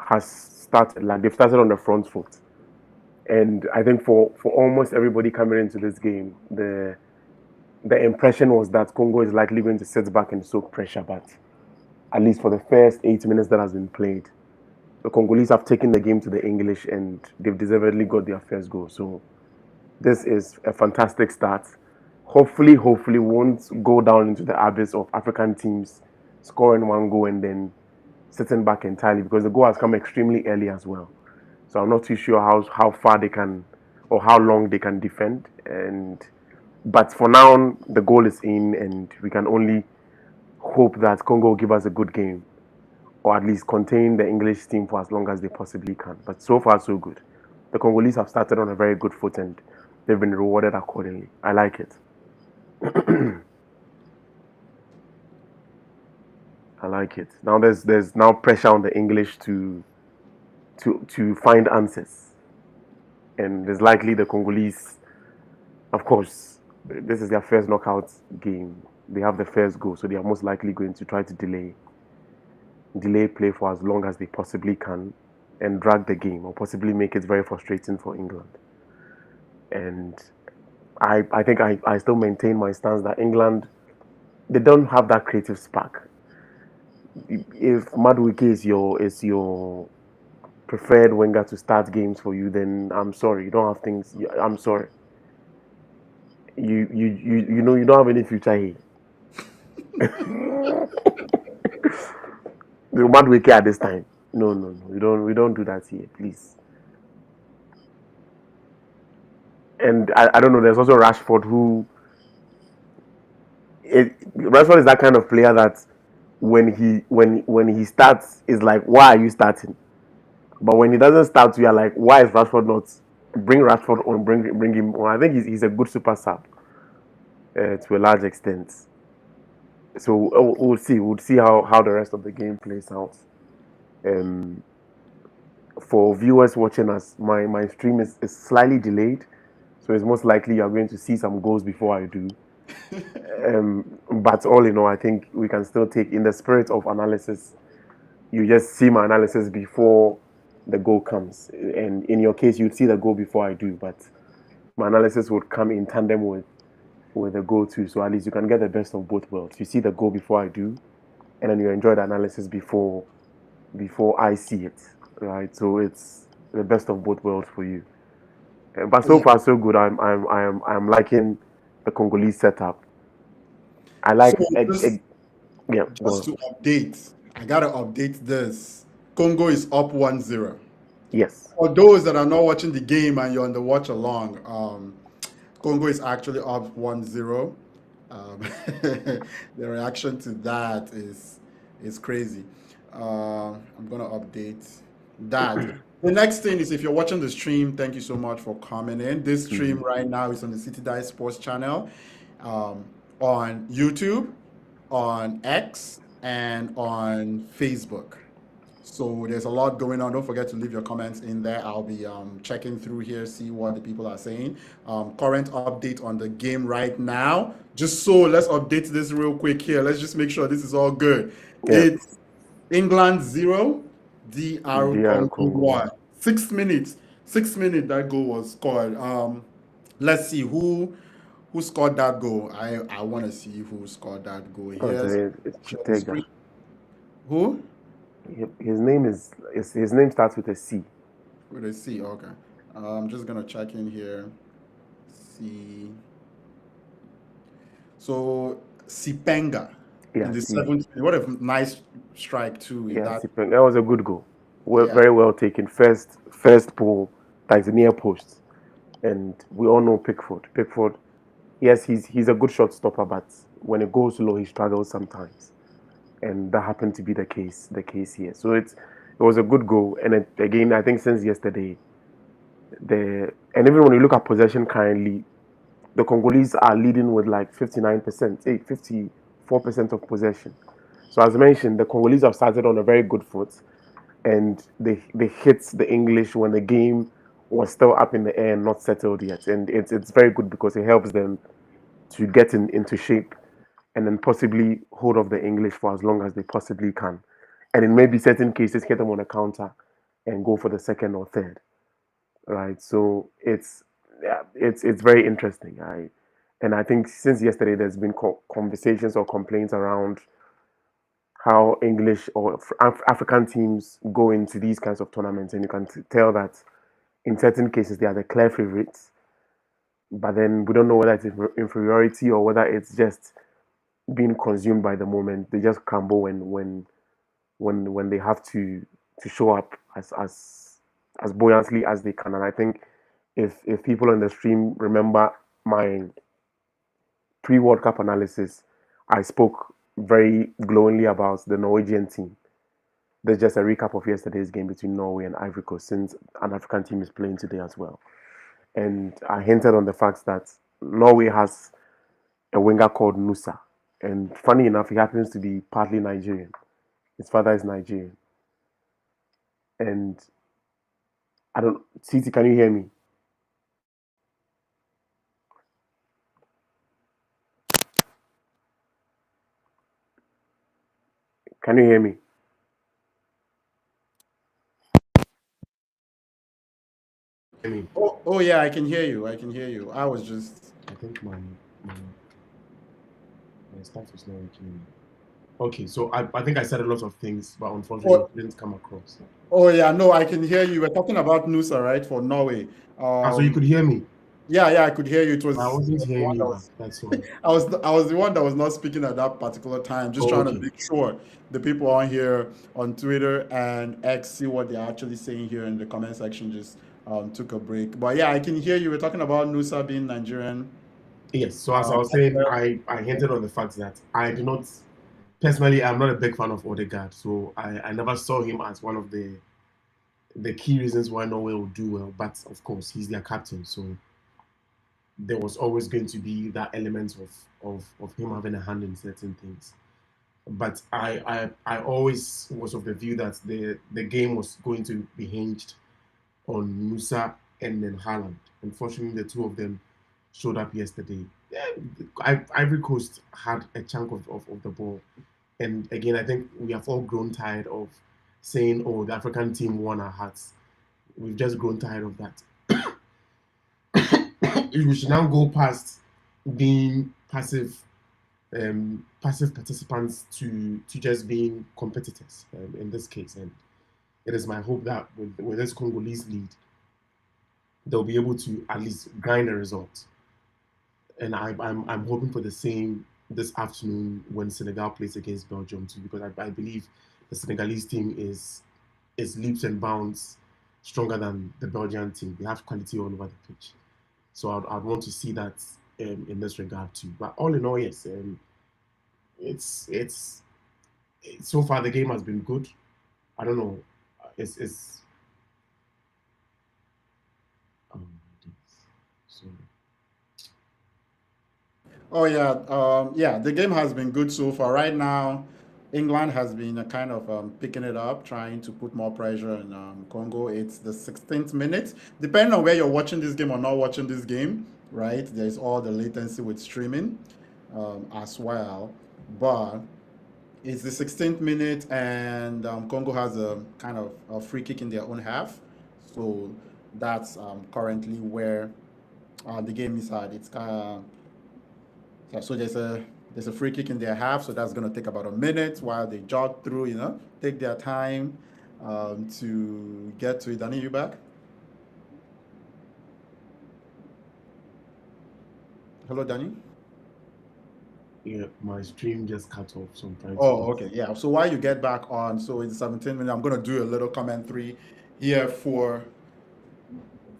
has started. Like they've started on the front foot, and I think for almost everybody coming into this game, the impression was that Congo is likely going to sit back and soak pressure, but at least for the first 8 minutes that has been played, the Congolese have taken the game to the English and they've deservedly got their first goal. So this is a fantastic start. Hopefully, won't go down into the abyss of African teams scoring one goal and then sitting back entirely because the goal has come extremely early as well. So I'm not too sure how far they can or how long they can defend. But for now, the goal is in, and we can only hope that Congo will give us a good game or at least contain the English team for as long as they possibly can. But so far, so good. The Congolese have started on a very good foot and they've been rewarded accordingly. I like it. I like it. Now there's now pressure on the English to find answers, and there's likely the Congolese. Of course, this is their first knockout game. They have the first goal, so they are most likely going to try to delay play for as long as they possibly can, and drag the game, or possibly make it very frustrating for England. And I think I still maintain my stance that England, they don't have that creative spark. If Madueke is your preferred winger to start games for you, then I'm sorry, you don't have things. I'm sorry, you know you don't have any future here. The Madueke at this time, no, we don't do that here, please. And I don't know. There's also Rashford Rashford is that kind of player that when he starts is like, why are you starting? But when he doesn't start, we are like, why is Rashford not? Bring Rashford on, bring him on. I think he's a good super sub to a large extent. So we'll see how the rest of the game plays out. Um, for viewers watching us, my stream is slightly delayed, so it's most likely you're going to see some goals before I do. But all in all, I think we can still take in the spirit of analysis. You just see my analysis before the goal comes, and in your case, you'd see the goal before I do. But my analysis would come in tandem with the goal too. So at least you can get the best of both worlds. You see the goal before I do, and then you enjoy the analysis before I see it. Right. So it's the best of both worlds for you. But so Yeah. far so good. I'm liking the Congolese setup. I So like yeah. Go just on. to update, I gotta update this. Congo is up 1-0. Yes. For those that are not watching the game and you're on the watch along, Congo is actually up 1-0. Um, the reaction to that is crazy. I'm gonna update that. The next thing is if you're watching the stream, thank you so much for coming in. This stream Mhm. right now is on the City Dive Sports channel, um, on YouTube, on X, and on Facebook. So there's a lot going on. Don't forget to leave your comments in there. I'll be checking through here, see what the people are saying. Current update on the game right now. Just so let's update this real quick here. Let's just make sure this is all good. Yeah. It's England 0, DR DR Congo Congo. 1. 6 minutes. 6 minutes that goal was scored. Let's see who scored that goal. I want to see who scored that goal Oh, here. So it's share the screen. Chitega. Who? His name starts with a C. With a C, okay. I'm just gonna check in here. See. So Sipenga in Yeah, the C. 7th. What a nice strike too with Yeah, that. Sipeng. That was a good goal. Well, Yeah. very well taken. First ball, like the near post, and we all know Pickford. Pickford, yes, he's a good shot stopper, but when it goes low, he struggles sometimes, and that happened to be the case here. So it was a good goal, and again, I think since yesterday, and even when you look at possession currently, the Congolese are leading with like 59%, 54% of possession. So as mentioned, the Congolese have started on a very good foot, and they hit the English when the game was still up in the air and not settled yet. And it's very good because it helps them to get into shape and then possibly hold off the English for as long as they possibly can. And in maybe certain cases, hit them on a counter and go for the second or third, right? So it's very interesting. And I think since yesterday there's been conversations or complaints around how English or African teams go into these kinds of tournaments, and you can tell that in certain cases they are the clear favorites, but then we don't know whether it's inferiority or whether it's just being consumed by the moment. They just crumble when they have to show up as buoyantly as they can. And I think if people on the stream remember my pre-World Cup analysis, I spoke very glowingly about the Norwegian team. There's just a recap of yesterday's game between Norway and Ivory Coast, since an African team is playing today as well. And I hinted on the fact that Norway has a winger called Nusa. And funny enough, he happens to be partly Nigerian. His father is Nigerian. And I don't, Titi, can you hear me? Can you hear me? Oh yeah, I can hear you. I can hear you. I was just. I think my stuff is not working. Okay, so I think I said a lot of things, but unfortunately Oh, it didn't come across. oh yeah, no, I can hear you. We're talking about Nusa, right, for Norway. So you could hear me. Yeah, I could hear you. It I was wasn't the hearing one you that back. was. That's all. I was the one that was not speaking at that particular time. Just Oh, trying to okay. make sure the people on here on Twitter and X see what they're actually saying here in the comment section. Just took a break, but yeah, I can hear you. We're talking about Nusa being Nigerian. Yes. So as I was As saying, well. I hinted on the fact that I do not personally. I'm not a big fan of Odegaard, so I never saw him as one of the key reasons why Norway will do well. But of course, he's their captain, so there was always going to be that element of him having a hand in certain things. But I always was of the view that the game was going to be hinged on Musa and then Haaland. Unfortunately, the two of them showed up yesterday. Yeah, Ivory Coast had a chunk of the ball. And again, I think we have all grown tired of saying, oh, the African team won our hearts. We've just grown tired of that. We should now go past being passive participants to just being competitors in this case. And it is my hope that with this Congolese lead, they'll be able to at least grind a result. And I'm hoping for the same this afternoon when Senegal plays against Belgium too, because I believe the Senegalese team is leaps and bounds stronger than the Belgian team. They have quality all over the pitch. So I'd want to see that in this regard too. But all in all, yes, it's so far the game has been good. I don't know. It's um, so Oh yeah, yeah. The game has been good so far. Right now, England has been kind of picking it up, trying to put more pressure on Congo. It's the 16th minute. Depending on where you're watching this game or not watching this game, right? There's all the latency with streaming as well. But it's the 16th minute, and Congo has a kind of a free kick in their own half. So that's currently where the game is at. It's kind of yeah, so there's a free kick in their half, so that's gonna take about a minute while they jog through, take their time to get to it. Danny, you back? Hello, Danny. yeah, my stream just cut off. So I'm trying to Oh, get. okay, yeah. So while you get back on, so it's 17 minutes. I'm gonna do a little commentary here for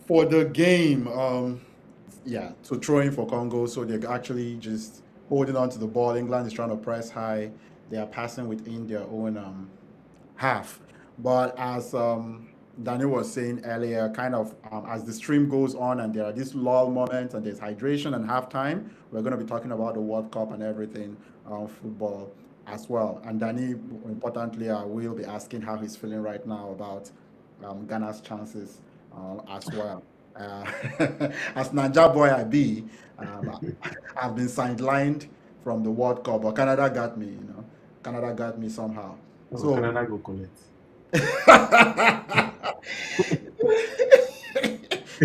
the game. Yeah, so throwing for Congo, so they're actually just holding on to the ball. England is trying to press high. They are passing within their own half. But as Daniel was saying earlier, kind of as the stream goes on and there are these lull moments and there's hydration and halftime, we're going to be talking about the World Cup and everything, football as well. And Danny, importantly, I will be asking how he's feeling right now about Ghana's chances as well. Uh, as Nanja boy I be, I've been sidelined from the World Cup, but Canada got me, Canada got me somehow. Oh, So Canada go collect.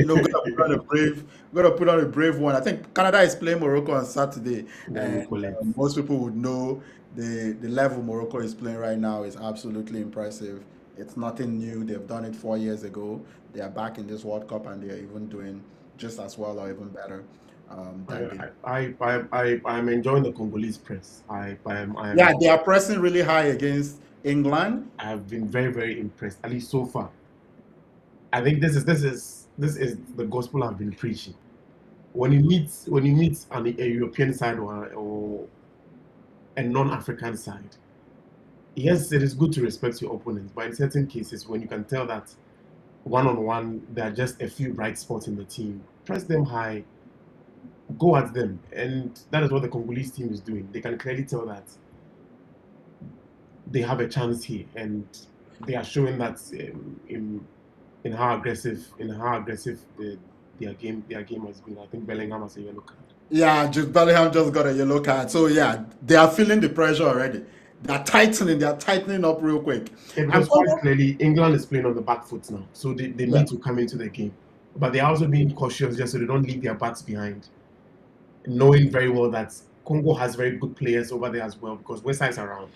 Gonna put on a brave one. I think Canada is playing Morocco on Saturday, Then we and call it. most people would know the level Morocco is playing right now is absolutely impressive. It's nothing new. They've done it 4 years ago. They are back in this World Cup, and they are even doing just as well or even better than they. I'm enjoying the Congolese press. Yeah, they are pressing really high against England. I have been very, very impressed, at least so far. I think this is the gospel I've been preaching. When you meet a European side or a non-African side, yes, it is good to respect your opponents, but in certain cases, when you can tell that one-on-one there are just a few bright spots in the team, press them high, go at them, and that is what the Congolese team is doing. They can clearly tell that they have a chance here, and they are showing that in how aggressive their game has been. I think Bellingham has a yellow card. Yeah, just Bellingham just got a yellow card. So yeah, they are feeling the pressure already. They are tightening up real quick. Yeah, And because quite Congo, clearly England is playing on the back foot now, so they yeah, need to come into the game, but they're also being cautious just so they don't leave their backs behind, knowing very well that Congo has very good players over there as well because Wesa is around,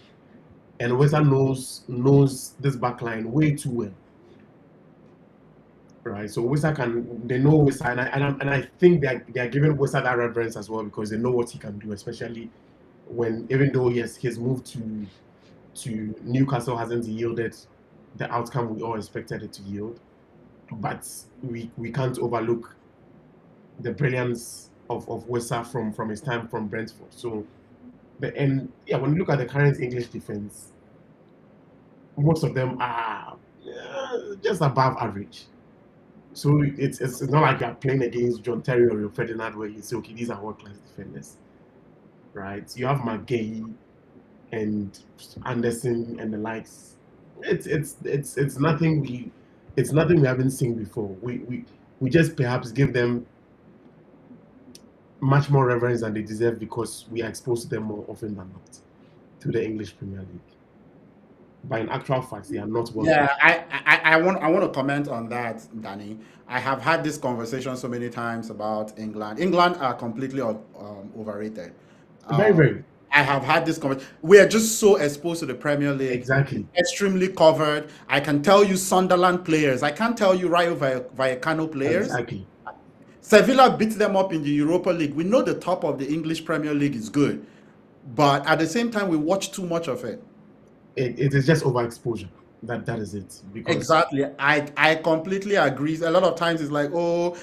and Wesa knows this back line way too well, right? So Wesa they know Wesa, and I think they are giving Wesa that reverence as well because they know what he can do, especially when even though yes his move to Newcastle hasn't yielded the outcome we all expected it to yield, but we can't overlook the brilliance of Wesa from his time from Brentford. So and yeah, when you look at the current English defense, most of them are just above average. So it's not like you're playing against John Terry or Rio Ferdinand where you say, okay, these are world class defenders, right? You have McGay and Anderson and the likes. It's nothing we haven't seen before. We just perhaps give them much more reverence than they deserve because we are exposed to them more often than not through the English Premier League. But in actual fact, they are not world yeah, class. I want to comment on that, Danny. I have had this conversation so many times about England. England are completely overrated. Very, Um, very I have had this conversation. We are just so exposed to the Premier League, exactly, extremely covered. I can tell you Sunderland players. I can't tell you Rayo Vallecano players. exactly. Sevilla beat them up in the Europa League. We know the top of the English Premier League is good, but at the same time, we watch too much of it. It is just overexposure. That is it. Because Exactly. I completely agree. A lot of times it's like, oh,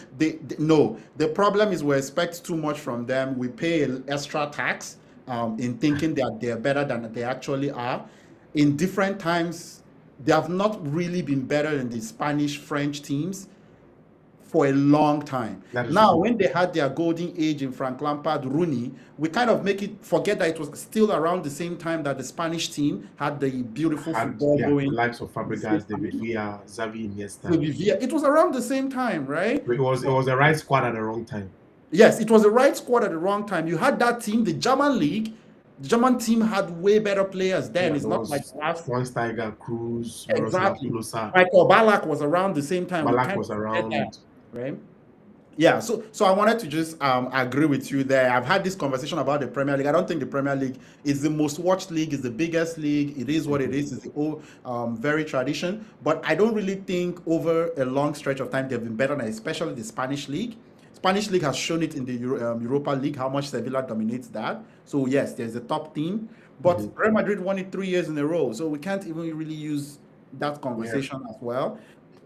no. The problem is we expect too much from them. We pay extra tax in thinking that they're better than they actually are. In different times, they have not really been better than the Spanish, French teams for a long time. that is Now, true. when they had their golden age in Frank Lampard, Rooney, we kind of make it forget that it was still around the same time that the Spanish team had the beautiful Had football yeah, the going. likes of Fabregas, David Villa, Xavi, Iniesta. It was around the same time, right? It was the right squad at the wrong time. Yes, it was the right squad at the wrong time. You had that team, the German league. The German team had way better players then. Yeah, It's there not like was last. Schweinsteiger, Cruz, Miroslav Exactly. Klose, Michael Ballack was around the same time. We Balak can't was forget that, around. right? Yeah, so I wanted to just agree with you there. I've had this conversation about the Premier League. I don't think the Premier League is the most watched league, is the biggest league. It is what it is. It's the old, very tradition. But I don't really think over a long stretch of time they've been better than especially the Spanish league. Spanish league has shown it in the Europa League how much Sevilla dominates that. So yes, there's a top team, but Mhm. Real Madrid won it 3 years in a row. So we can't even really use that Yeah. conversation as well.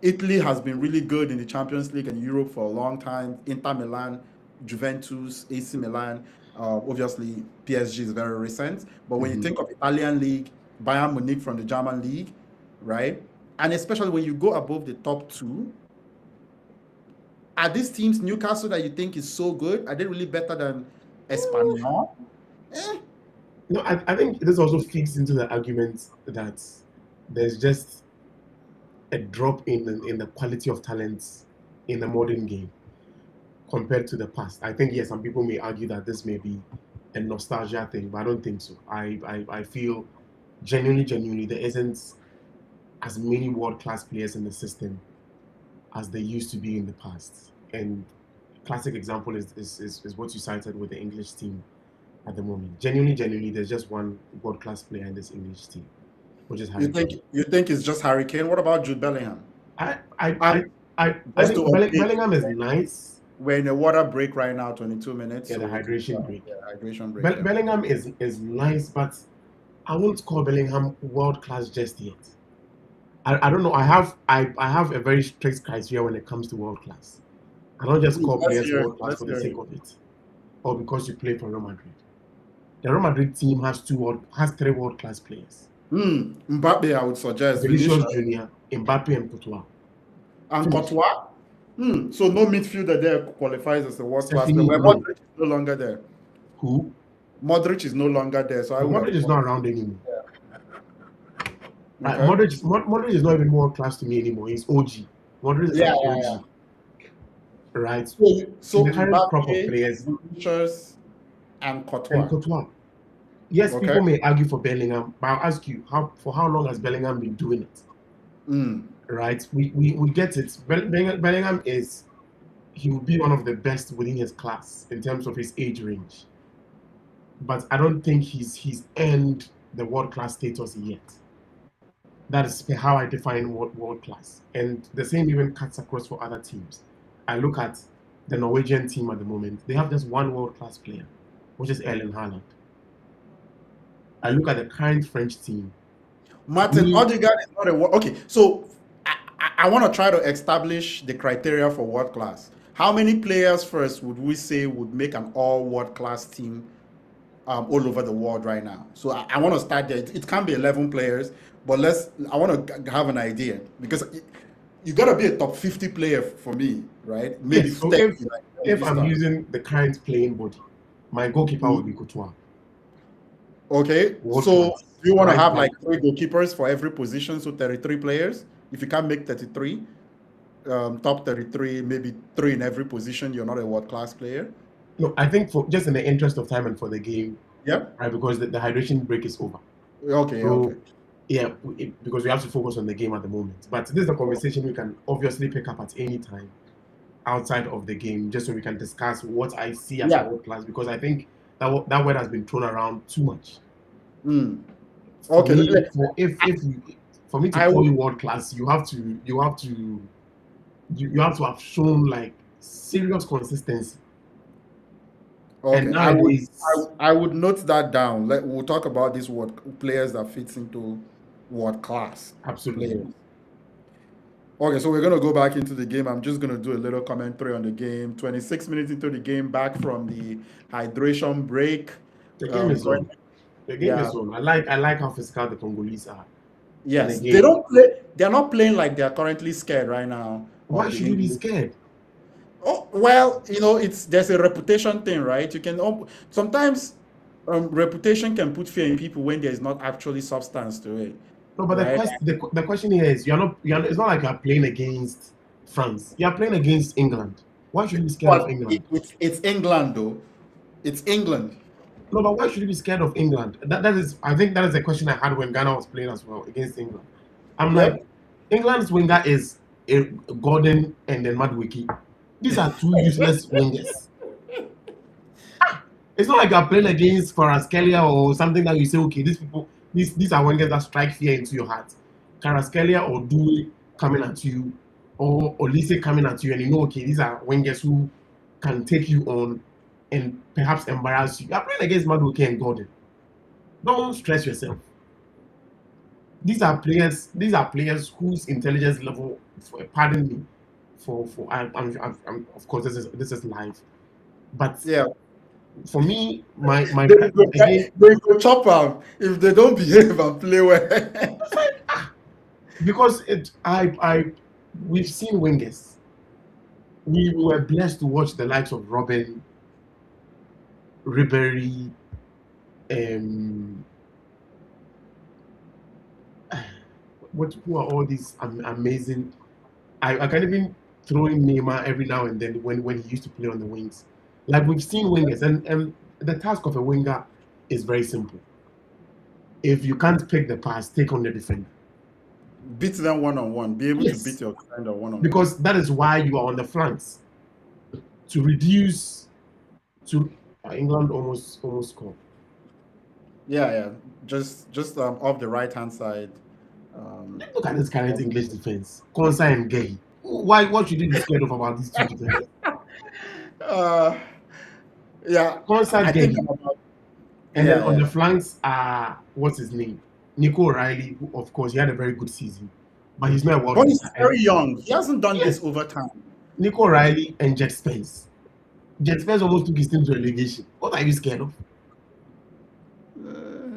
Italy has been really good in the Champions League and Europe for a long time. Inter Milan, Juventus, AC Milan. Obviously, PSG is very recent. But when you Mhm. think of Italian league, Bayern Munich from the German league, right? And especially when you go above the top two, are these teams Newcastle that you think is so good? Are they really better than Espanyol? Eh, No, I think this also feeds into the argument that there's just a drop in the quality of talents in the modern game compared to the past. I think yes, some people may argue that this may be a nostalgia thing, but I don't think so. I feel genuinely there isn't as many world class players in the system as they used to be in the past. And classic example is what you cited with the English team at the moment. Genuinely, there's just one world-class player in this English team, which is You Harry think Kane. you think it's just Harry Kane? What about Jude Bellingham? I I I And I just to think update you, Bellingham is nice. we're in a water break right now, 22 minutes. Yeah, the So hydration break. yeah, hydration break. Yeah. Bellingham is nice, but I won't call Bellingham world-class just yet. I don't know. I have a very strict criteria when it comes to world-class. I don't just call Let's players hear it. world-class Let's for the hear sake it. of it, or because you play for Real Madrid. The Real Madrid team has three world-class players: Mbappe, I would suggest Vinicius Vinicius Junior, Mbappe, and Courtois. and Finish. Courtois. So no midfielder there qualifies as a world C'est class player. fini. Well, No. Modric is no longer there. Who? Modric is no longer there, so I No, would Modric have is thought. not around anymore. Okay. Modric is not even world class to me anymore. He's OG. Modric is Yeah, like yeah, yeah. OG, right? So In the current crop of Mbappe, players, Vinicius, and and Courtois. Courtois. Yes, Okay. people may argue for Bellingham, but I'll ask you, how long has Bellingham been doing it? Mm. Right? We get it. Bellingham he will be one of the best within his class in terms of his age range. But I don't think he's earned the world class status yet. That is how I define world class. And the same even cuts across for other teams. I look at the Norwegian team at the moment. They have just one world class player, which is Erling Haaland. I look at the current French team. Martin Me, Odegaard is not a okay. So I want to try to establish the criteria for world class. How many players first would we say would make an all world class team all over the world right now? So I want to start there. It can't be 11 players, but I want to have an idea because you got to be a top 50 player for me, right? Maybe yes. So 30. if Like, I'm start. using the current playing body, my goalkeeper would be Courtois, Okay, world so class. do you want to Right have back. like three goalkeepers for every position, so 33 players? If you can't make 33, top 33, maybe three in every position, you're not a world class player. No, I think for just in the interest of time and for the game, Yep. right? Because the hydration break is over. Okay, okay. So yeah, because we have to focus on the game at the moment. But this is a conversation we can obviously pick up at any time outside of the game, just so we can discuss what I see as a Yeah. world class. Because I think that word has been thrown around too much. Mm. For Okay. me, for me to I call would. you world class, you have to have shown like serious consistency. And Okay. nowadays, I would note that down. We'll talk about these word players that fits into world class players. absolutely, Okay, so we're gonna go back into the game. I'm just gonna do a little commentary on the game. 26 minutes into the game, back from the hydration break. the game is Going, on. The game yeah, is on. I like how physical the Congolese are. And yes, they again, don't play. They're not playing like they're currently scared right now why of the should you be English. scared? Oh well, it's there's a reputation thing, right? You can sometimes reputation can put fear in people when there's not actually substance to it, No, but right? the question here is it's not like you're playing against France. You're playing against England. Why should you be scared of But England? it's England though. It's England. No, but why should you be scared of England? That is I think that is a question I had when Ghana was playing as well against England. I'm like, Yep. England's winger is Gordon and then Madueke. These are two useless wingers. It's not like you're playing against Kvaratskhelia or something that you say, okay, these are wingers that strike fear into your heart. Kvaratskhelia or Dewey coming at you, or Olise coming at you, and you know, okay, these are wingers who can take you on and perhaps embarrass you. You're playing against Madueke and Gordon. Don't stress yourself. These are players whose intelligence level, pardon me, of course this is live, but Yeah. for me, my They go, again, they go chop am if they don't behave and play well. it's like because we've seen wingers. We were blessed to watch the likes of Robin, Ribery, um, who are all these amazing. I can even throw in Neymar every now and then when he used to play on the wings. Like we've seen wingers, and the task of a winger is very simple. If you can't pick the pass, take on the defender. beat them one-on-one, be able to beat Yes, your defender one-on-one. because that is why you are on the flanks to reduce to England almost score. Yeah. Just off the right-hand side. Um, Look at this current of- English defense. Konsa and Gay. Why? What should you be scared of about these two defenders? uh, yeah, Konsa I think Gay. about, And then on yeah. the flanks, what's his name? Nico O'Reilly, who, of course, he had a very good season, but he's not a world But he's beater. And very young. He hasn't done this yes, over time. Nico O'Reilly and Jet Spence. Jet Spence almost took his team to relegation. What are you scared of?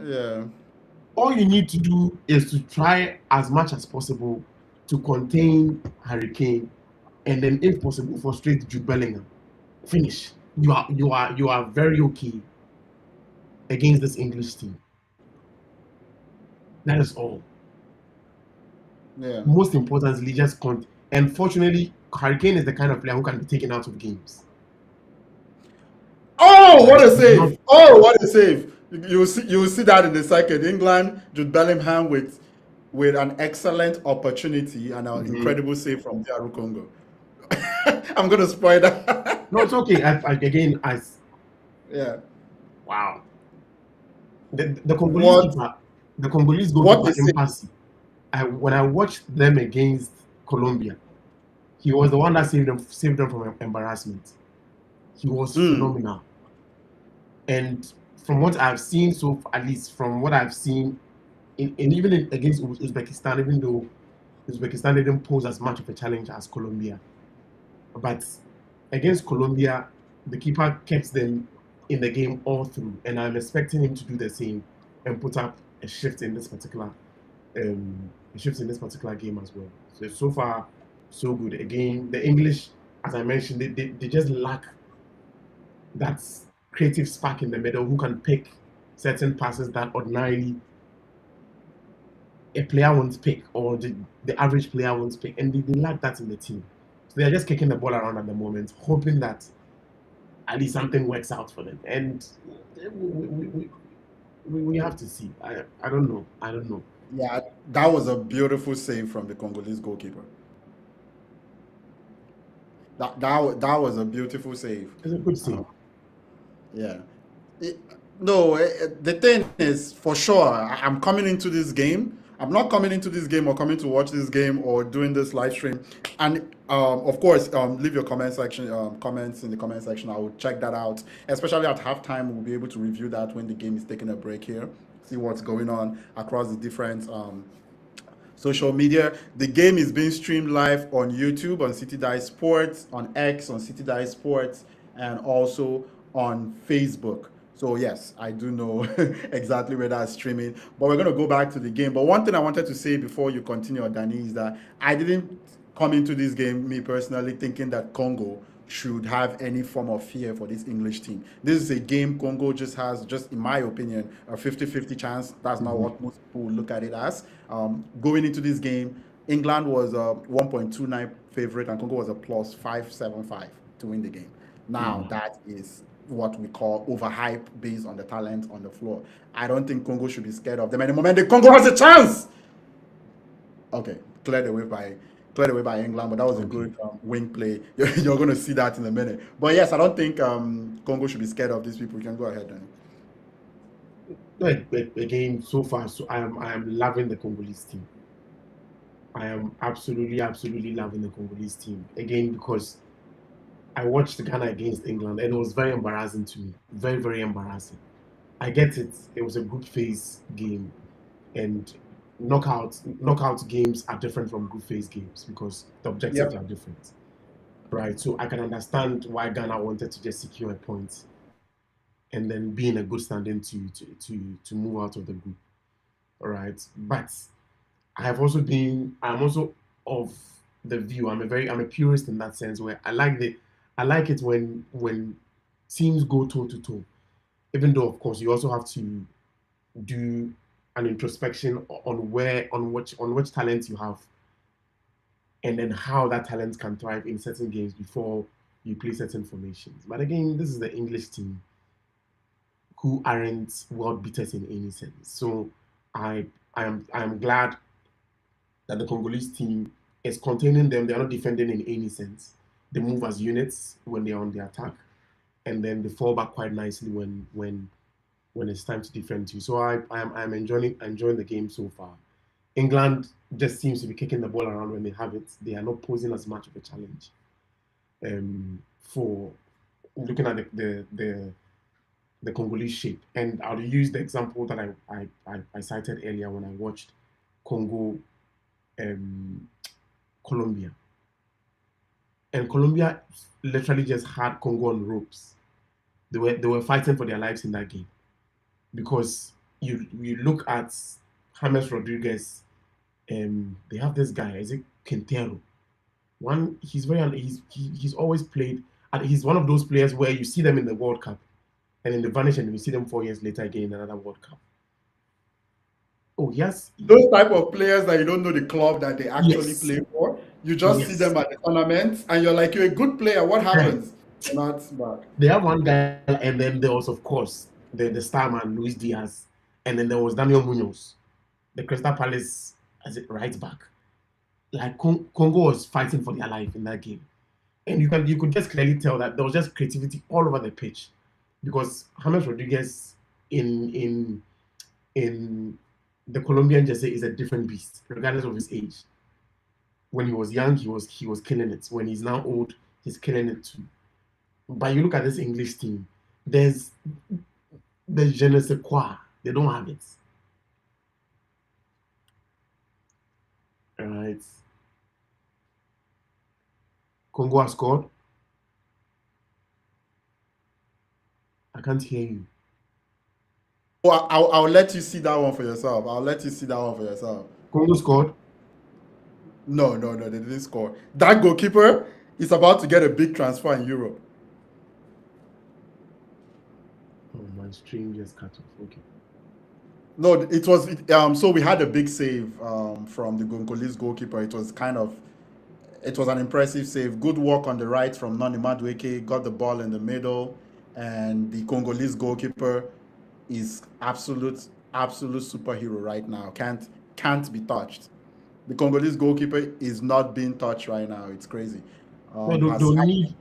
Yeah. All you need to do is to try as much as possible to contain Hurricane, and then, if possible, frustrate Jude Bellingham. Finish. You are very okay against this English team. That is all. Yeah. Most importantly, just unfortunately, Hurricane is the kind of player who can be taken out of games. Oh, what a Not save! Oh, what a save! You will see that in the second. England, Jude Bellingham with an excellent opportunity and an mhm. incredible save from DR Congo. I'm gonna spoil that. No, it's okay. Again, as Yeah. wow, the Congolese What keeper, the Congolese what goalkeeper a save! Impasi. When I watched them against Colombia, he was the one that saved them from embarrassment. He was Mm. phenomenal, and from what I've seen so far, at least from what I've seen, even against Uzbekistan, even though Uzbekistan didn't pose as much of a challenge as Colombia, but against Colombia, the keeper kept them in the game all through, and I'm expecting him to do the same and put up a shift in this particular game as well. So far, so good. Again, the English, as I mentioned, they just lack that creative spark in the middle who can pick certain passes that ordinarily a player won't pick, or the average player won't pick, and they lack that in the team. So they're just kicking the ball around at the moment, hoping that at least something works out for them. And we have to see. I don't know. I don't know. Yeah, that was a beautiful save from the Congolese goalkeeper. That was a beautiful save. It's a good Uh, save. yeah. It- no, the thing is, for sure, I'm coming into this game. I'm not coming into this game or coming to watch this game or doing this live stream. And of course, leave your comments in the comment section. I will check that out. Especially at halftime, we'll be able to review that when the game is taking a break here. See what's going on across the different social media. The game is being streamed live on YouTube, on City Dive Sports, on X, on City Dive Sports, and also on Facebook. So yes, I do know exactly where that's streaming. But we're gonna go back to the game. But one thing I wanted to say before you continue, Danny, is that I didn't come into this game, me personally, thinking that Congo should have any form of fear for this English team. This is a game Congo just has, just in my opinion, a 50-50 chance. That's not Mhm. what most people would look at it as. Going into this game, England was a 1.29 favorite and Congo was a plus 575 to win the game. Now, Mhm. that is what we call overhype based on the talent on the floor. I don't think Congo should be scared of them. And the moment the Congo has a chance, okay, cleared away by England, but that was a Okay. good wing play. You're going to see that in a minute. But yes, I don't think Congo should be scared of these people. You can go ahead, Danny. But again, so far, so I am loving the Congolese team. I am absolutely loving the Congolese team again because I watched Ghana against England and it was very embarrassing to me. Very embarrassing. I get it. It was a group phase game, and knockout games are different from group phase games because the objectives Yep. are different, right? So I can understand why Ghana wanted to just secure a point and then be in a good standing to move out of the group, all right? But I'm also of the view. I'm a purist in that sense where I like it when teams go toe to toe. Even though of course you also have to do an introspection on which talent you have and then how that talent can thrive in certain games before you play certain formations. But again, this is the English team who aren't world beaters in any sense. So I I am glad that the Congolese team is containing them. They are not defending in any sense. They move as units when they are on the attack, and then they fall back quite nicely when it's time to defend too. So I'm enjoying the game so far. England just seems to be kicking the ball around when they have it. They are not posing as much of a challenge. For looking at the Congolese shape, and I'll use the example that I cited earlier when I watched Congo, Colombia, and Colombia literally just had Congo on ropes. They were fighting for their lives in that game because you look at James Rodriguez. They have this guy, is it Quintero? One, he's always played, and he's one of those players where you see them in the World Cup, and then they vanish, and you see them 4 years later again in another World Cup. Oh yes, Those type of players that you don't know the club that they actually yes, play for. You just see yes. them at the tournaments, and you're like, you're a good player. What happens? Not bad. They have one guy, and then there was, of course, the star man Luis Diaz, and then there was Daniel Munoz, the Crystal Palace as it right back. Like Congo was fighting for their life in that game, and you could just clearly tell that there was just creativity all over the pitch, because James Rodriguez in the Colombian jersey is a different beast, regardless of his age. When he was young, he was killing it. When he's now old, he's killing it too. But you look at this English team, there's je ne sais quoi. They don't have it. All right. Congo has scored. I can't hear you. Oh, I'll let you see that one for yourself. I'll let you see that one for yourself. Congo scored. No, they didn't score. That goalkeeper is about to get a big transfer in Europe. Oh, my stream just cut off. Okay. No, it was so we had a big save from the Congolese goalkeeper. It was an impressive save. Good work on the right from Noni Madueke, got the ball in the middle, and the Congolese goalkeeper is absolute superhero right now. Can't be touched. The Congolese goalkeeper is not being touched right now. It's crazy. No, Has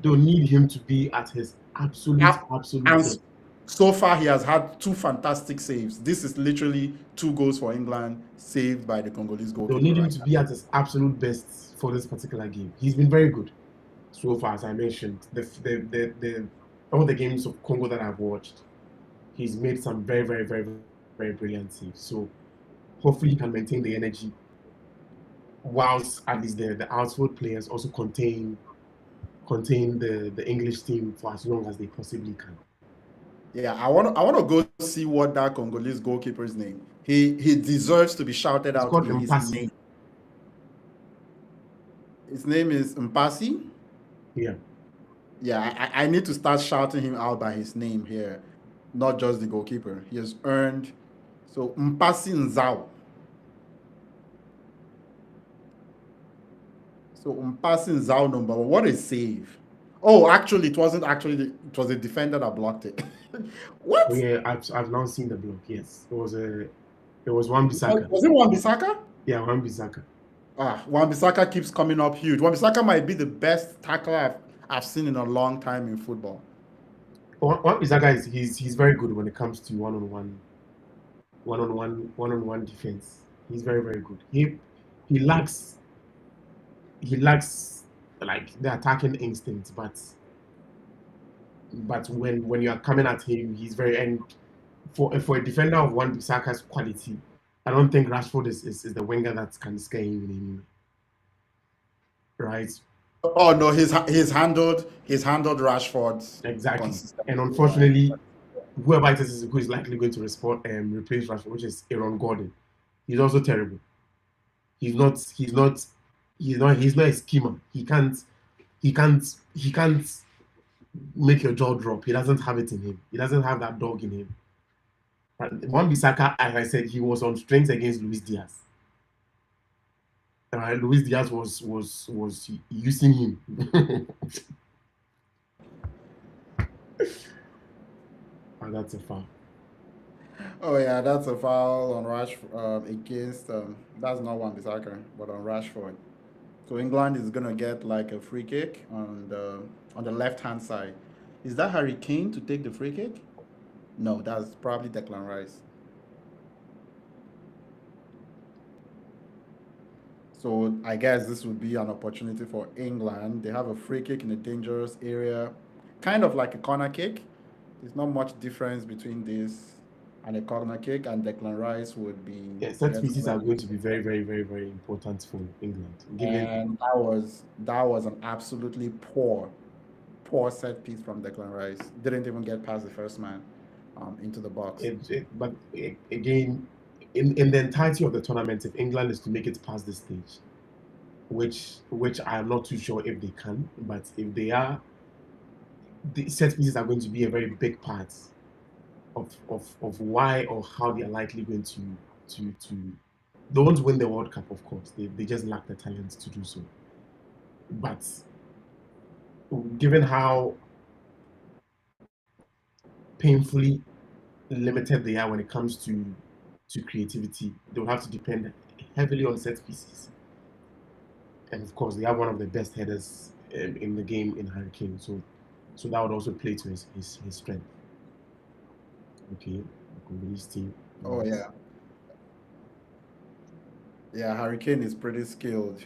don't need him to be at his absolute and best. so far he has had two fantastic saves. This is literally 2 goals for England saved by the Congolese They'll goalkeeper need him right to now. be at his absolute best for this particular game. He's been very good so far, as I mentioned. The all the games of Congo that I've watched, he's made some very, very, very, very brilliant saves. So hopefully he can maintain the energy, whilst at least the outfield players also contain the English team for as long as they possibly can. Yeah, I want to go see what that Congolese goalkeeper's name. He deserves to be shouted It's out called with his Mpasi. name. His name is Mpasi. Yeah. Yeah, I need to start shouting him out by his name here, not just the goalkeeper. He has earned so Mpasi Nzao. So Mpasi Nzao number one. What a save! Oh, actually, it wasn't actually. It was a defender that blocked it. Oh, What? yeah, I've now seen the block. Yes, it was Wan-Bissaka. Was it Wan-Bissaka? Yeah, Wan-Bissaka. Wan-Bissaka keeps coming up huge. Wan-Bissaka might be the best tackler I've seen in a long time in football. Wan-Bissaka he's very good when it comes to one-on-one defense. He's very, very good. He lacks like the attacking instinct, but when you are coming at him, he's very, and for a defender of Wan-Bissaka's quality, I don't think Rashford is the winger that can scare him in any way. Right? Oh no, he's handled Rashford Exactly. consistently. And Right? unfortunately, whoever it is who is likely going to replace Rashford, which is Aaron Gordon, he's also terrible. He's not he's not he's not a schemer. He can't make your jaw drop. He doesn't have it in him. He doesn't have that dog in him. But Wan-Bissaka, as I said, he was on strength against Luis Diaz. Luis Diaz was using him. And that's a foul. Oh yeah, that's a foul on Rash against that's not Wan-Bissaka, but on Rashford. So England is gonna get like a free kick on the left hand side. Is that Harry Kane to take the free kick? No, that's probably Declan Rice. So I guess this would be an opportunity for England. They have a free kick in a dangerous area, kind of like a corner kick. There's not much difference between this and a corner kick, and Declan Rice would be Yeah, set getting pieces are ready. going to be very, very, very, very important for England, given And that was an absolutely poor set piece from Declan Rice. Didn't even get past the first man into the box. again, in the entirety of the tournament, if England is to make it past this stage, which I am not too sure if they can, but if they are, the set pieces are going to be a very big part of why or how they are likely going to they won't win the World Cup, of course. They just lack the talent to do so. But given how painfully limited they are when it comes to creativity, they'll have to depend heavily on set pieces. And of course, they have one of the best headers in the game in Harry Kane. So that would also play to his strength. Okay, the Congolese team. Oh yeah, yeah. Harry Kane is pretty skilled.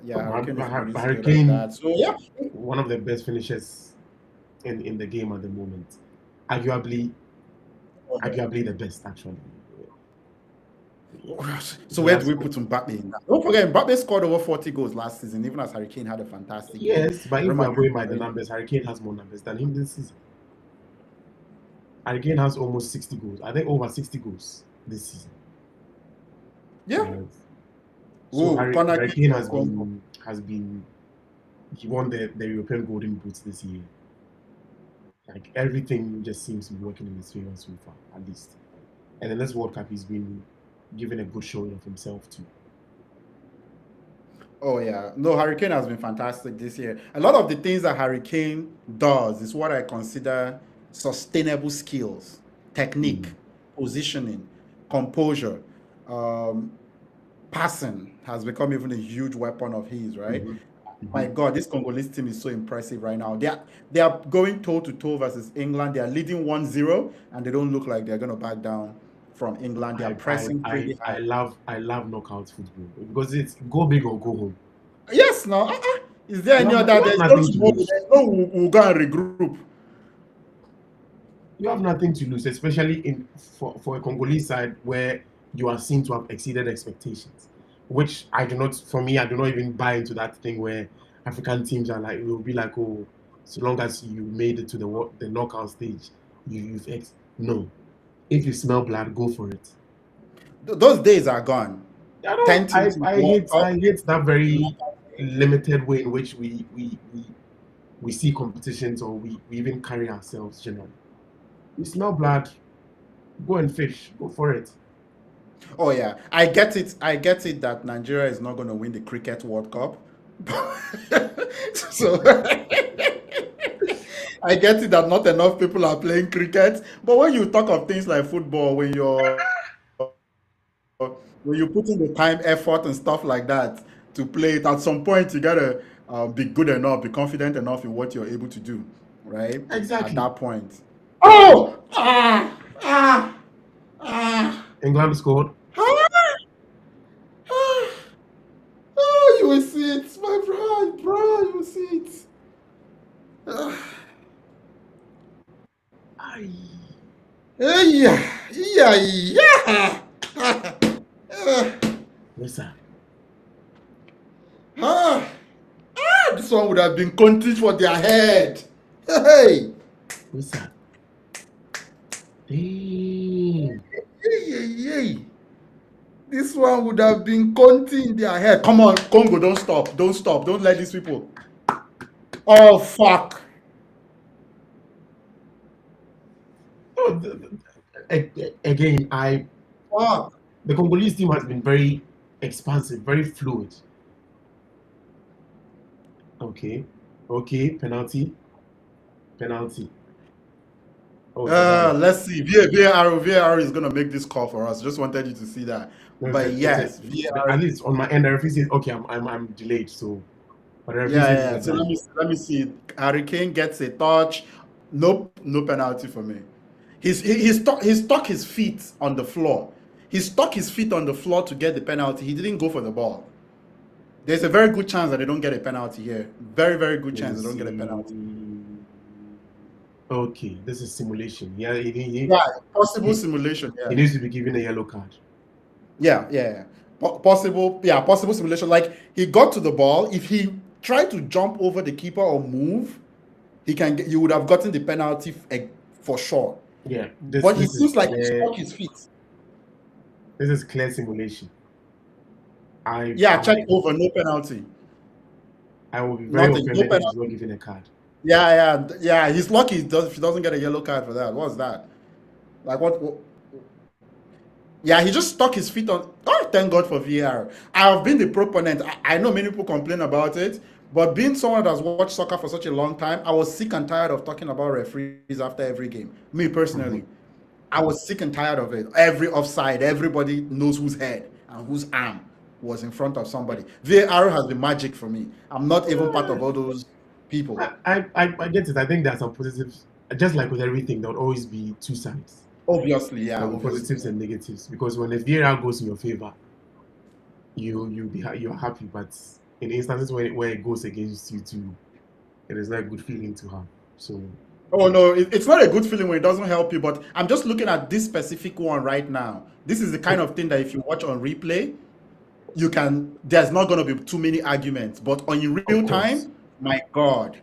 Yeah, Harry Kane is pretty Harry skilled at Kane, that. So yeah. one of the best finishers in the game at the moment. Arguably, arguably the best actually. So He where do has we put Mbappe in that? Don't forget, Mbappe scored over 40 goals last season, even as Harry Kane had a fantastic game. yes, but if Real we are Madrid going by the were numbers, Harry Kane has more numbers than him this season. Harry Kane has almost 60 goals. I think over 60 goals this season. yeah. Right. So Oh, corner Harry kick Kane for Congo. has been he won the European Golden Boots this year. Like everything just seems to be working in his favor so far, at least. And in this World Cup, he's been given a good showing of himself too. Oh yeah, no, Harry Kane has been fantastic this year. A lot of the things that Harry Kane does is what I consider sustainable skills, technique, Mm. positioning, composure, um, passing has become even a huge weapon of his. Right? Mm-hmm. My Mm-hmm. God, this Congolese team is so impressive right now. They are going toe to toe versus England. They are leading 1-0, and they don't look like they're going to back down from England. They are pressing pretty hard. I love knockout football because it's go big or go home. Yes, now. Is there any other? You have There's no nothing to tomorrow. lose. There's no we'll go and regroup. You have nothing to lose, especially in for a Congolese side where you are seen to have exceeded expectations. Which I do not, for me, I do not even buy into that thing where African teams are like, will be like, oh, so long as you made it to the knockout stage, no. If you smell blood, go for it. Those days are gone. I don't. 10 teams in the World I Cup. hate that very limited way in which we see competitions or we even carry ourselves generally. You smell blood, go and fish, go for it. Oh yeah, I get it. I get it that Nigeria is not going to win the Cricket World Cup. So I get it that not enough people are playing cricket. But when you talk of things like football, when you put in the time, effort, and stuff like that to play it, at some point you gotta be good enough, be confident enough in what you're able to do, right? At that Exactly. point. Oh! Ah! Ah! Ah! England scored. Ah! Ah! Oh, you will see it, my bro, you will see it. Ah. Aye. Yeah, yeah, yeah. Ah, Yes, sir. ah, this one would have been country for their head. Hey, Yes, sir. Damn. hey. This one would have been country in their head. Come on, Congo, don't stop, don't stop, don't let these people. Oh fuck. Oh, again, Fuck. the Congolese team has been very expansive, very fluid. Okay, okay, penalty, penalty. Oh, it's a bad. Let's see. VAR is gonna make this call for us. Just wanted you to see that. No, But yes, at VAR. least on my end, the referee says, okay, I'm delayed. So, but the referee Yeah, says yeah. it's So done. let me see. Harry Kane gets a touch. Nope, no penalty for me. He stuck his feet on the floor. He stuck his feet on the floor to get the penalty. He didn't go for the ball. There's a very good chance that they don't get a penalty here. Very, very good Let me chance they don't get a see. penalty. Okay, this is simulation. Yeah, Yeah, possible he, simulation. he Yeah. needs to be given a yellow card. Yeah. Possible simulation. Like he got to the ball. If he tried to jump over the keeper or move, he would have gotten the penalty for sure. Yeah, But he this is seems like he clear. stuck his feet. This is clear simulation. Yeah, check over, no penalty. I will be very Nothing, no offended if he's penalty. not given a card. Yeah. He's lucky if he doesn't get a yellow card for that. What's that? Like what? Yeah, he just stuck his feet on. Oh, thank God for VAR. I've been the proponent. I know many people complain about it, but being someone that's watched soccer for such a long time, I was sick and tired of talking about referees after every game. Me personally, I was sick and tired of it. Every offside, everybody knows whose head and whose arm was in front of somebody. VAR has been magic for me. I'm not even part of all those people. I get it. I think there are some positives. Just like with everything, there will always be two sides. Obviously, yeah. There will be positives and negatives. Because when the VAR goes in your favor, you're happy. But in instances where it goes against you too, it is not a good feeling to have. So Oh no, it's not a good feeling when it doesn't help you, but I'm just looking at this specific one right now. This is the kind of thing that if you watch on replay, there's not going to be too many arguments. But on in real of course, time, my God,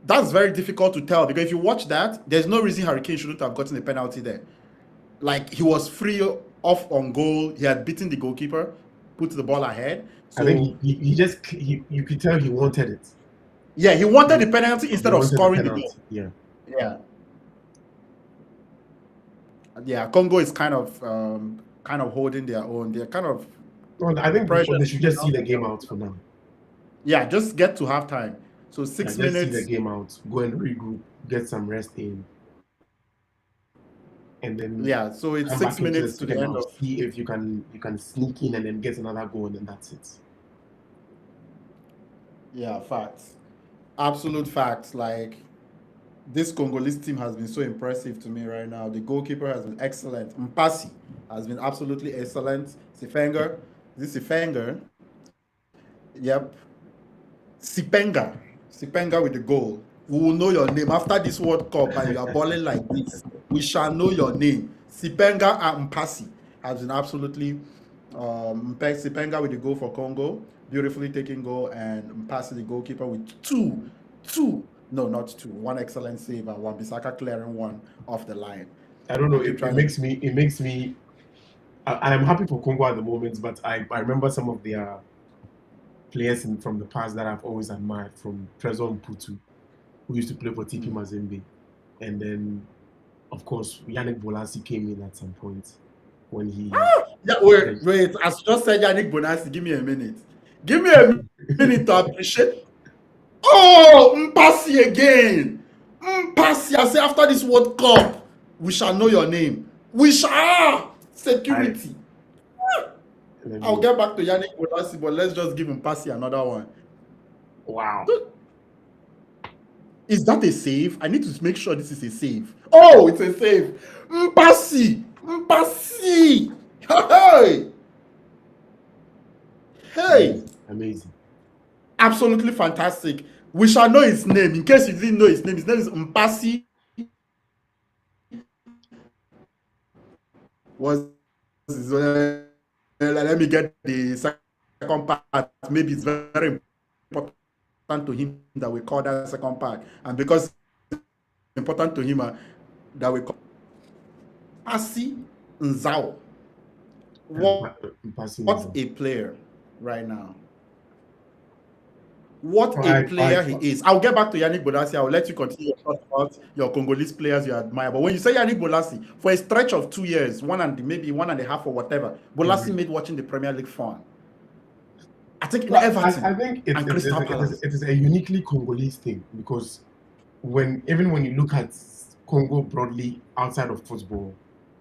that's very difficult to tell because if you watch that, there's no reason Harry Kane shouldn't have gotten a penalty there. Like he was free off on goal, he had beaten the goalkeeper, put the ball ahead. I think you could tell he wanted it. Yeah, he wanted the penalty instead of scoring the goal. Yeah. Yeah, Congo is kind of holding their own. They're kind of. Well, I think pressure. they should just see the game out for now. Yeah, just get to halftime. So 6 minutes. Just see the game out, go and regroup, get some rest in, and then so it's 6 minutes to the end of. See if you can sneak in and then get another goal, and then that's it. Yeah, facts, absolute facts. Like this Congolese team has been so impressive to me right now. The goalkeeper has been excellent. Mpasi has been absolutely excellent. Sifenga. Yep. Sipenga with the goal. We will know your name after this World Cup and you are balling like this. We shall know your name. Sipenga and Mpasi has been absolutely Sipenga with the goal for Congo, beautifully taking goal, and Mpasi the goalkeeper with one excellent save and Wan-Bissaka clearing one off the line. I don't know. It makes me. I am happy for Congo at the moment, but I remember some of their players from the past that I've always admired, from Trezor Mputu, who used to play for TP Mazembe, and then, of course, Yannick Bolasie came in at some point when he. Wait! As just said, Yannick Bolasie, give me a minute. Give me a minute to appreciate. Oh, Mpasi again. Mpasi, I say after this World Cup, we shall know your name. We shall security. I'll get back to Yannick Bolasie, but let's just give Mpasi another one. Wow. Is that a save? I need to make sure this is a save. Oh, it's a save. Mpasi. Hey. Amazing. Absolutely fantastic. We shall know his name. In case you didn't know his name is Mpasi. Let me get the second part. Maybe it's very important to him that we call that second part. And because it's important to him that we call Mpasi Nzao. What a player right now. What a player he is. I'll get back to Yannick Bolasie. I'll let you continue your thoughts about your Congolese players you admire. But when you say Yannick Bolasie, for a stretch of 2 years, maybe 1.5 or whatever, Bolasie made watching the Premier League fun. I think Everton. I think it is a uniquely Congolese thing, because when you look at Congo broadly outside of football,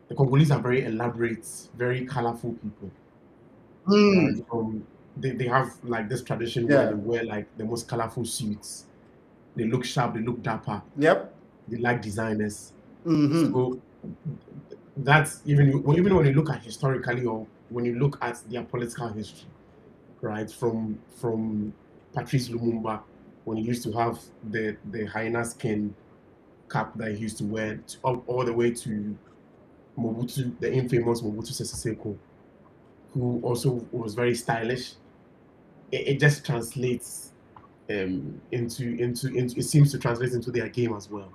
the Congolese are very elaborate, very colorful people. Right? They have like this tradition where Yeah. they wear like the most colorful suits. They look sharp, they look dapper, Yep. they like designers. Mm-hmm. So that's even when you look at historically or when you look at their political history, right? From Patrice Lumumba, when he used to have the hyena skin cap that he used to wear, all the way to Mobutu, the infamous Mobutu Sese Seko, who also was very stylish. It just translates into it seems to translate into their game as well.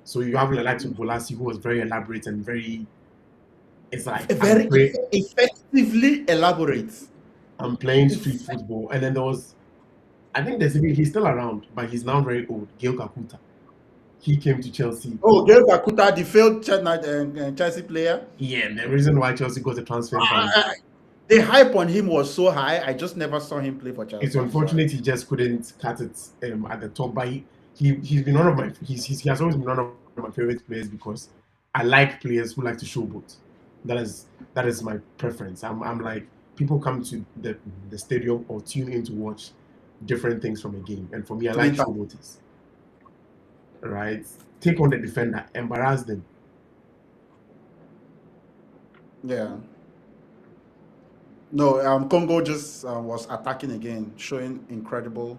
So you have like Bolasi, who was very elaborate and very. It's like Very effectively elaborate. I'm playing street football, and then there was, I think he's still around, but he's now very old. Gail Kakuta, he came to Chelsea. Oh, Gail Kakuta, the failed Chelsea player. Yeah, and the reason why Chelsea got the transfer ban. The hype on him was so high. I just never saw him play for Chelsea. It's unfortunate he just couldn't cut it at the top, but he's been one of my he has always been one of my favorite players because I like players who like to showboat. That is my preference. I'm like, people come to the stadium or tune in to watch different things from a game, and for me, I like showboaters. Right, take on the defender, embarrass them. Yeah. No, Congo just was attacking again, showing incredible.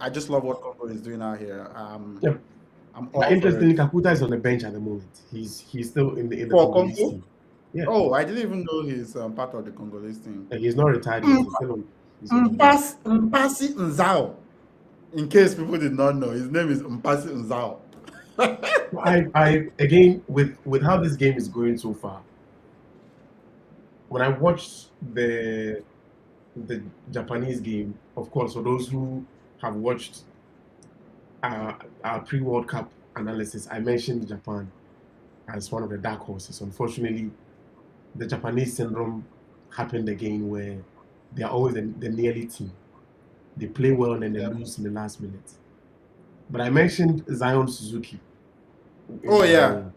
I just love what Congo is doing out here. Yep. I'm But all for interestingly, it. Kakuta is on the bench at the moment. He's still in the For Congolese Congo? team. Yeah. Oh, I didn't even know he's part of the Congolese team. And he's not retired yet. He's on the bench. Mpasi Nzao. In case people did not know, his name is Mpasi Nzao. I again with how this game is going so far. When I watched the Japanese game, of course, for those who have watched our pre-World Cup analysis, I mentioned Japan as one of the dark horses. Unfortunately, the Japanese syndrome happened again, where they are always the nearly team. They play well and then they lose in the last minute. But I mentioned Zion Suzuki. Oh yeah,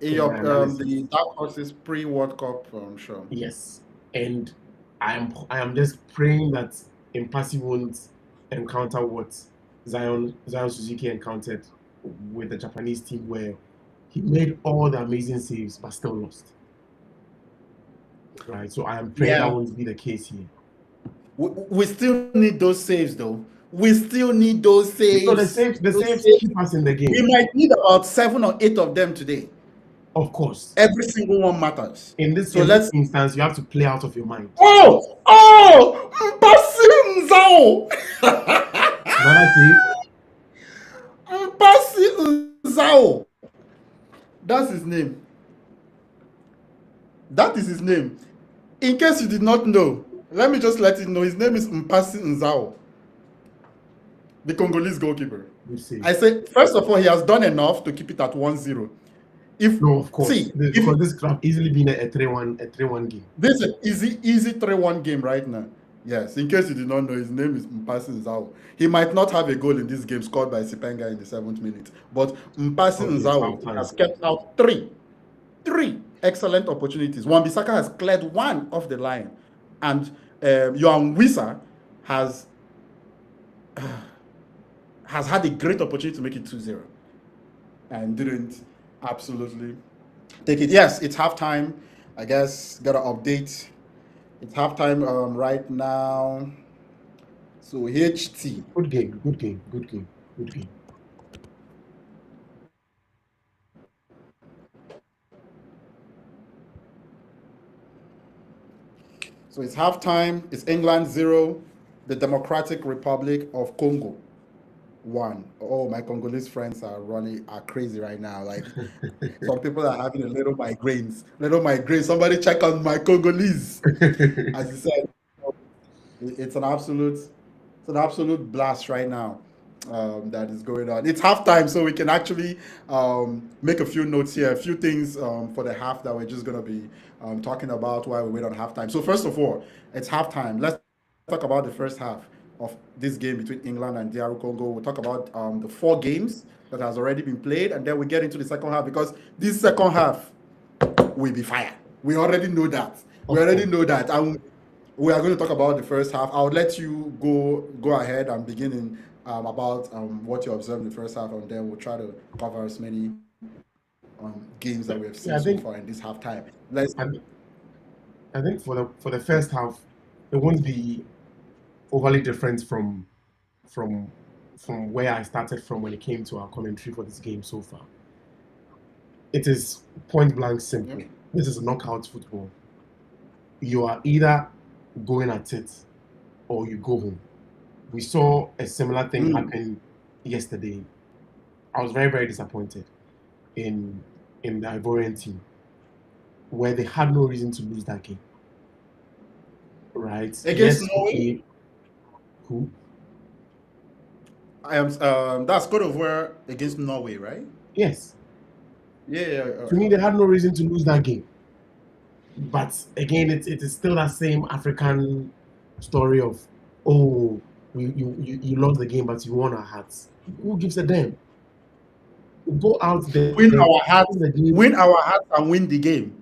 in in your my analysis. the Dark Horses pre-World Cup show. Yes, and I am just praying that Impasi won't encounter what Zion Suzuki encountered with the Japanese team, where he made all the amazing saves but still lost. Right, so I am praying that won't be the case here. We still need those saves, though. We still need those saves. So the saves keep us in the game. We might need about 7 or 8 of them today. Of course. Every single one matters. In this instance, you have to play out of your mind. Mpasi Nzao! Mpasi Nzao! That's his name. That is his name. In case you did not know, let me just let you know, his name is Mpasi Nzao, the Congolese goalkeeper. I say, first of all, he has done enough to keep it at 1-0. Of course. Because this could have easily been a 3-1 game. This is an easy 3-1 game right now. Yes, in case you did not know, his name is Mpasi Nzao. He might not have a goal in this game scored by Sipenga in the 7th minute, but Mpasi Nzao has kept out three excellent opportunities. Wan-Bissaka has cleared one off the line, and Yohan Wissa has had a great opportunity to make it 2-0 and didn't absolutely take it. Yes, it's halftime. I guess gotta update. It's halftime right now. So HT. Good game. So it's halftime. It's England 0, the Democratic Republic of Congo 1. Oh, my Congolese friends are crazy right now. Like some people are having a little migraines. Somebody check on my Congolese. As you said, it's an absolute blast right now. That is going on. It's halftime, so we can actually make a few notes here, a few things for the half that we're just going to be talking about while we wait on halftime. So first of all, it's halftime. Let's talk about the first half. of this game between England and DR Congo. We'll talk about the 4 games that has already been played, and then we get into the second half, because this second half will be fire. We already know that. And we are going to talk about the first half. I'll let you go ahead and begin in about what you observed in the first half, and then we'll try to cover as many games that we have seen so far in this halftime. I think for the first half, it won't be overly different from where I started from when it came to our commentary for this game so far. It is point blank simple. Yep. This is knockout football. You are either going at it or you go home. We saw a similar thing happen yesterday. I was very, very disappointed in the Ivorian team, where they had no reason to lose that game. Right? Against Norway? Who? That's Cote d'Ivoire against Norway, right? Yes. Yeah. To me, they had no reason to lose that game. But again, it is still that same African story of, oh, you lost the game, but you won our hearts. Who gives a damn? Go out there, win our hearts, and win the game.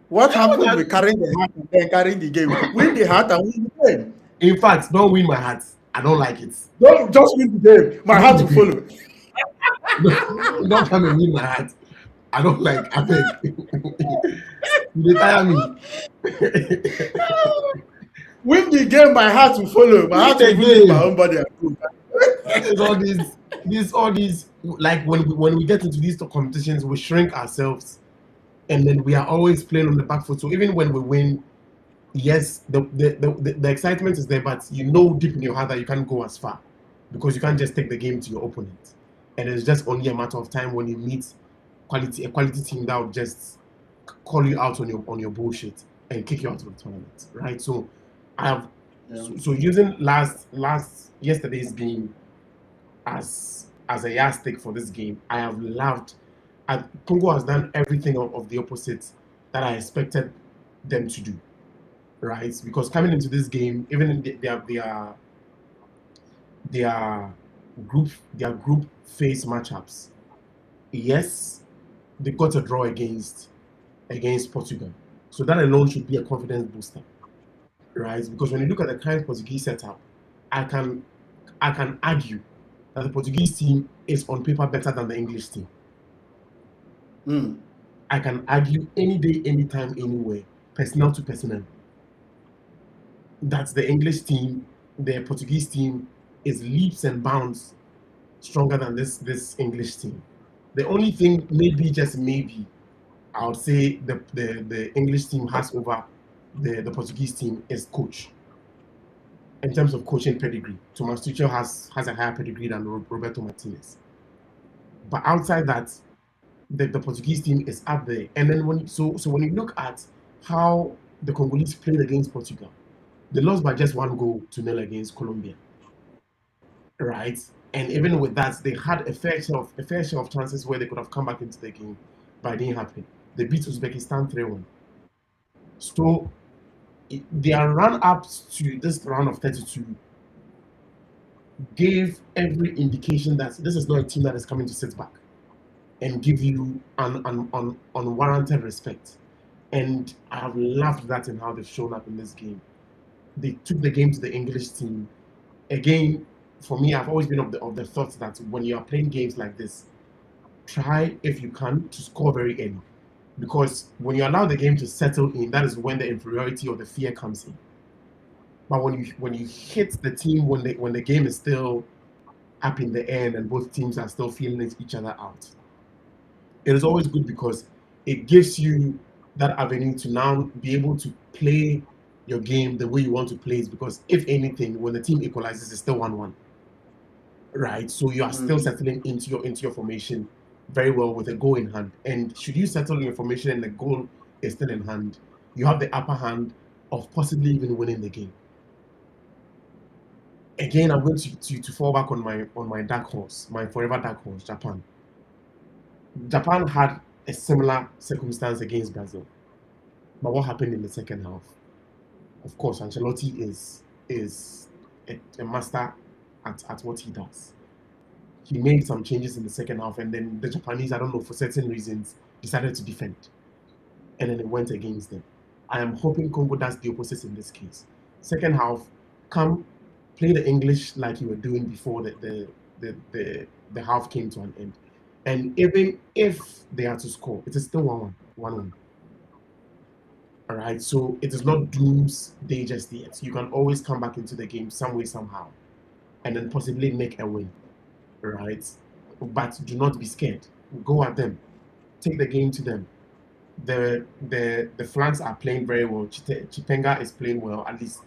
What happened with carrying the heart and then carrying the game? Win the heart and win the game. In fact, don't win my heart. I don't like it. Don't just win the game. My heart will follow. Don't come and win my heart. I don't like. I beg. You tire me. Win the game, my heart will follow. My heart will follow my own body. all these like when we get into these competitions, we shrink ourselves, and then we are always playing on the back foot. So even when we win, yes, the excitement is there, but you know deep in your heart that you can't go as far, because you can't just take the game to your opponent, and it's just only a matter of time when you meet a quality team that will just call you out on your bullshit and kick you out of the tournament, right? So I have so using yesterday's game as a yardstick for this game, I have loved. Congo has done everything of the opposite that I expected them to do, right? Because coming into this game, even in their group phase matchups, yes, they got a draw against Portugal. So that alone should be a confidence booster, right? Because when you look at the current Portuguese setup, I can argue that the Portuguese team is on paper better than the English team. I can argue any day, anytime, anywhere, personnel to personnel. That's the English team. The Portuguese team is leaps and bounds stronger than this English team. The only thing, maybe, I would say the English team has over the Portuguese team is coach. In terms of coaching pedigree, Thomas Tuchel has a higher pedigree than Roberto Martinez. But outside that, the Portuguese team is up there. And then when you look at how the Congolese played against Portugal, they lost by just 1-0 against Colombia, right? And even with that, they had a fair share of chances where they could have come back into the game, but it didn't happen. They beat Uzbekistan 3-1. So their run-ups to this round of 32 gave every indication that this is not a team that is coming to sit back and give you an unwarranted respect. And I have loved that in how they've shown up in this game. They took the game to the English team. Again, for me, I've always been of the thought that when you are playing games like this, try, if you can, to score very early. Because when you allow the game to settle in, that is when the inferiority or the fear comes in. But when you hit the team when the game is still up in the air and both teams are still feeling each other out, it is always good because it gives you that avenue to now be able to play your game the way you want to play it. Because if anything, when the team equalizes, it's still 1-1, right? So you are still settling into your formation very well with a goal in hand. And should you settle in your formation and the goal is still in hand, you have the upper hand of possibly even winning the game. Again, I'm going to fall back on my dark horse, my forever dark horse, Japan. Japan had a similar circumstance against Brazil. But what happened in the second half? Of course, Ancelotti is a master at what he does. He made some changes in the second half, and then the Japanese, I don't know, for certain reasons, decided to defend, and then it went against them. I am hoping Congo does the opposite in this case. Second half, come play the English like you were doing before the half came to an end. And even if they are to score, it is still 1-1. 1-1. All right. So it is not doomsday just yet. You can always come back into the game some way, somehow, and then possibly make a win. Right. But do not be scared. Go at them. Take the game to them. The flanks are playing very well. Chipenga is playing well. At least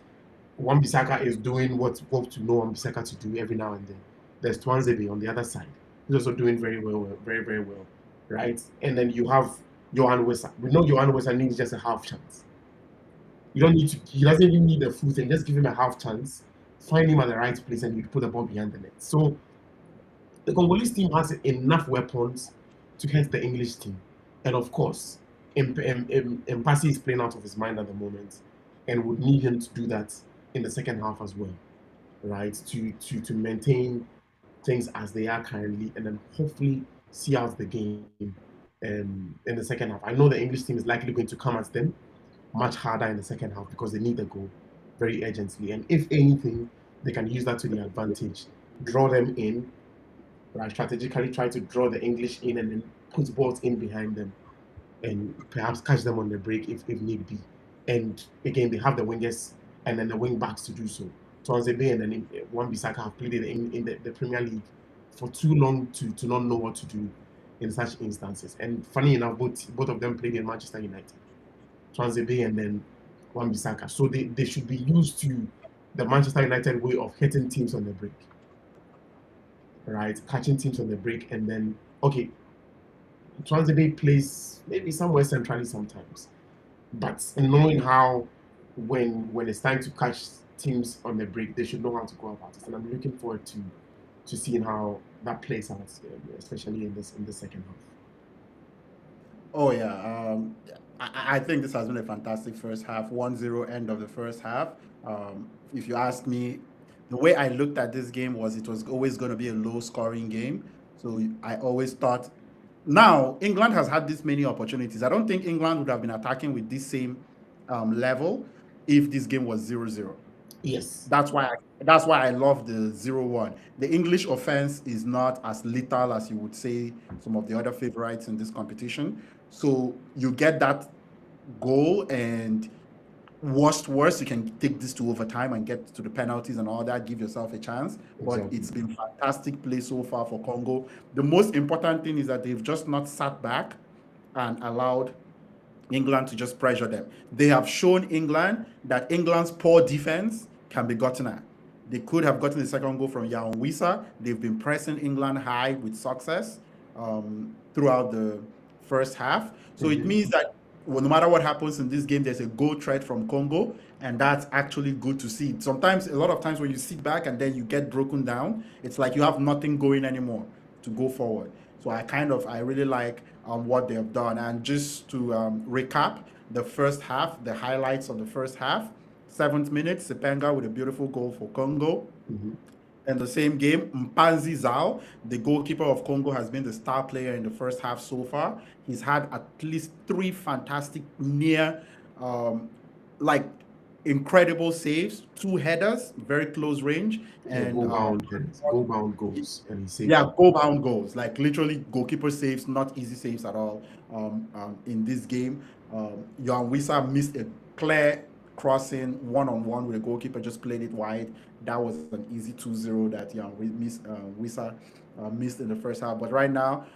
Wan-Bissaka is doing what to know Wan-Bissaka to do every now and then. There's Twanzebe on the other side. He's also doing very well, very, very well. Right? And then you have Johan Wissa. We know Johan Wissa needs just a half chance. You don't need to, he doesn't even need a full thing. Just give him a half chance, find him at the right place, and you put the ball behind the net. So the Congolese team has enough weapons to hit the English team. And of course, Mpasi is playing out of his mind at the moment and would need him to do that in the second half as well, right? To maintain things as they are currently and then hopefully see out the game in the second half. I know the English team is likely going to come at them much harder in the second half because they need the goal very urgently. And if anything, they can use that to their advantage, draw them in, right? Strategically try to draw the English in and then put balls in behind them and perhaps catch them on the break if need be. And again, they have the wingers and then the wing backs to do so. Twanzebe and then Wan-Bissaka have played in the Premier League for too long to not know what to do in such instances. And funny enough, both of them played in Manchester United. Twanzebe and then Wan-Bissaka. So they should be used to the Manchester United way of hitting teams on the break. Right? Catching teams on the break and then, okay, Twanzebe plays maybe somewhere centrally sometimes. But knowing how when it's time to catch teams on the break, they should know how to go about it. And I'm looking forward to seeing how that plays out, especially in the second half. Oh yeah, I think this has been a fantastic first half. 1-0 end of the first half. If you ask me, the way I looked at this game was it was always going to be a low scoring game. So I always thought. Now England has had this many opportunities. I don't think England would have been attacking with this same level if this game was 0-0. Yes. That's why I love the 0-1. The English offense is not as lethal as you would say some of the other favorites in this competition. So you get that goal, and worst, you can take this to overtime and get to the penalties and all that, give yourself a chance. But Exactly. it's been fantastic play so far for Congo. The most important thing is that they've just not sat back and allowed England to just pressure them. They have shown England that England's poor defense can be gotten at. They could have gotten the second goal from Yaon Wissa. They've been pressing England high with success throughout the first half. So it means that well, no matter what happens in this game, there's a goal threat from Congo, and that's actually good to see. Sometimes, a lot of times when you sit back and then you get broken down, it's like you have nothing going anymore to go forward. So I really like what they have done. And just to recap the first half, the highlights of the first half, 7th minute, Sepenga with a beautiful goal for Congo. In the same game, Mpanzi Zhao, the goalkeeper of Congo, has been the star player in the first half so far. He's had at least 3 fantastic near, like incredible saves, 2 headers, very close range, and goal-bound goals, and he saved. yeah, goal-bound goals, like literally goalkeeper saves, not easy saves at all. In this game, Yohan Wissa missed a clear crossing one-on-one with a goalkeeper, just played it wide. That was an easy 2-0 that Wissa missed in the first half. But right now,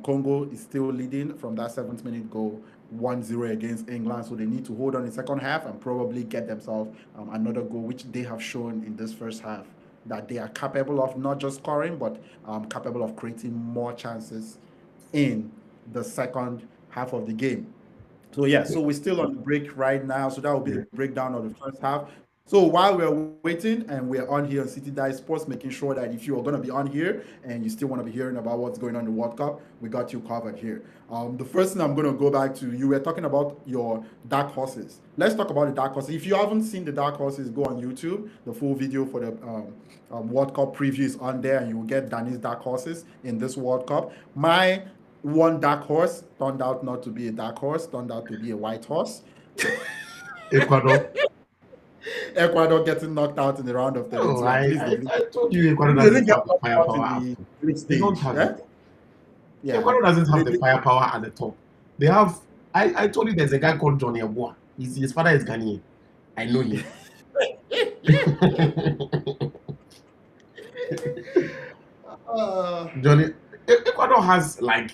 Congo is still leading from that 7th minute goal, 1-0 against England. So they need to hold on in the second half and probably get themselves another goal, which they have shown in this first half that they are capable of not just scoring, but capable of creating more chances in the second half of the game. So yeah, so we're still on the break right now. So that will be the breakdown of the first half. So So while we're waiting and we're on here on City Dive Sports, making sure that if you're going to be on here and you still want to be hearing about what's going on in the World Cup, we got you covered here. The first thing I'm going to go back to, you were talking about your dark horses. Let's talk about the dark horses. If you haven't seen the dark horses, go on YouTube. The full video for the World Cup preview is on there, and you will get Danny's dark horses in this World Cup. My one dark horse turned out not to be a dark horse, turned out to be a white horse. Ecuador. Ecuador getting knocked out in the round of 32. No, I told you They Ecuador didn't doesn't get have the knocked out firepower. in the group They stage. don't have eh? it. Yeah. Ecuador doesn't have They- the firepower at the top. They have. I told you there's a guy called Johnny Abua. His father is Ghanaian. I know him. Johnny, Ecuador has like.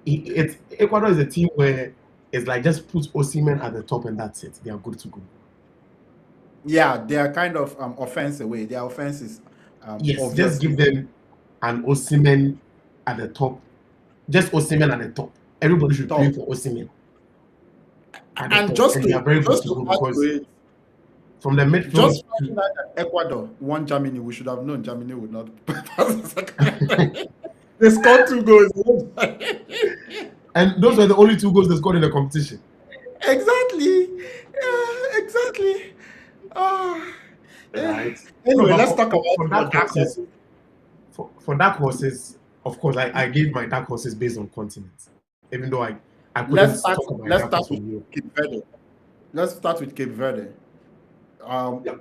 Ecuador is a team where it's like just put Osimhen at the top and that's it. They are good to go. yeah, they are kind of offense away. Their offense is Yes, just obviously- give them an Osimhen at the top. Just Osimhen at the top. Everybody should play for Osimhen. At the and top. just And they are very to, good just to to go add because to it, from the midfield. just finding out that Ecuador won Germany, we should have known Germany would not pass the second. They scored 2 goals. And those were the only 2 goals they scored in the competition. Exactly. Yeah, exactly. Right. Anyway, No, but let's talk about for dark horses. For dark horses, of course, I gave my dark horses based on continents. Even though I couldn't Let's start. talk about Let's dark start horses with from Europe. Cape Verde. Let's start with Cape Verde. Yeah.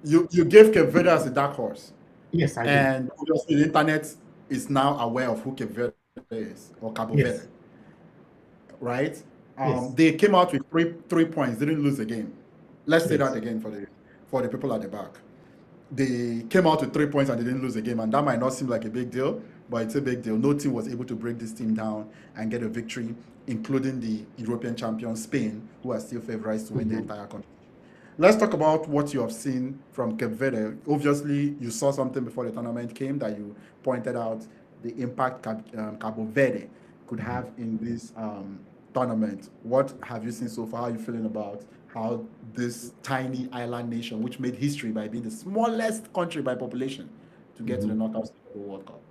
You gave Cape Verde as a dark horse, Yes, I did. and obviously the internet is now aware of who Cape Verde is, or Cabo Yes. Verde, right? Yes. They came out with three points, didn't lose a game. Let's say Yes. that again for the people at the back. They came out with 3 points and they didn't lose a game, and that might not seem like a big deal, but it's a big deal. No team was able to break this team down and get a victory, including the European champion Spain, who are still favorites to win the entire competition. Let's talk about what you have seen from Cape Verde. Obviously, you saw something before the tournament came that you pointed out the impact Cabo Verde could have in this tournament. What have you seen so far? How are you feeling about how this tiny island nation, which made history by being the smallest country by population to get to the knockout stage of the World Cup?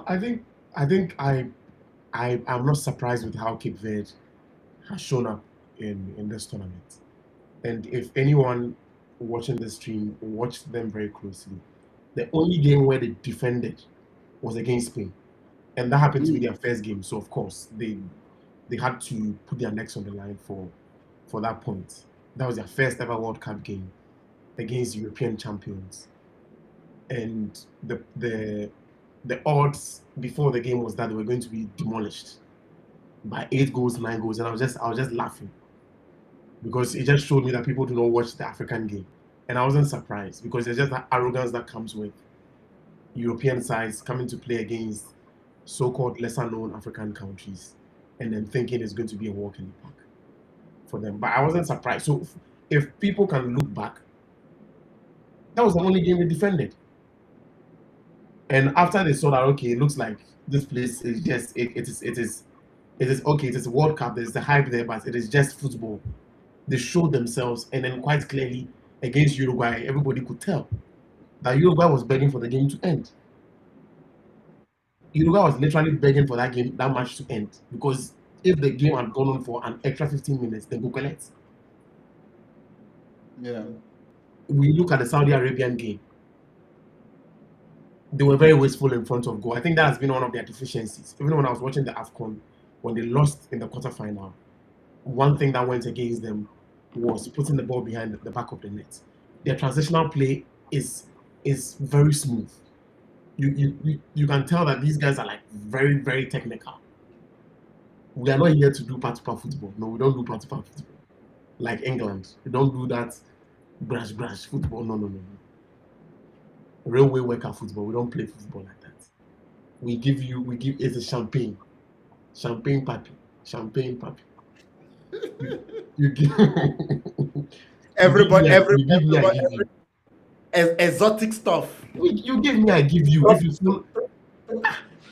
I think I'm not surprised with how Cape Verde has shown up in this tournament. And if anyone watching the stream watched them very closely, the only game where they defended was against Spain, and that happened to be their first game. So of course they had to put their necks on the line for that point. That was their first ever World Cup game against European champions, and the odds before the game was that they were going to be demolished by 8 goals, 9 goals, and I was just laughing because it just showed me that people do not watch the African game, and I wasn't surprised because there's just that arrogance that comes with European sides coming to play against so-called lesser-known African countries, and then thinking it's going to be a walk in the park for them. But I wasn't surprised. So if people can look back, that was the only game they defended. And after they saw that, okay, it looks like this place is just it is okay, it is a World Cup, there's the hype there, but it is just football. They showed themselves, and then quite clearly against Uruguay, everybody could tell that Uruguay was begging for the game to end. Uruguay was literally begging for that match to end, because if the game had gone on for an extra 15 minutes, they go collect. Yeah. We look at the Saudi Arabian game. They were very wasteful in front of goal. I think that has been one of their deficiencies. Even when I was watching the AFCON, when they lost in the quarterfinal, one thing that went against them was putting the ball behind the back of the net. Their transitional play is very smooth. You can tell that these guys are like very, very technical. We are not here to do part-to-part football. No, we don't do part-to-part football. Like England, we don't do that brash football. No. Railway worker football. We don't play football like that. We give it's a champagne papi. You give Everybody, you give me, I give you. exotic stuff. You give me, I give you. If you feel,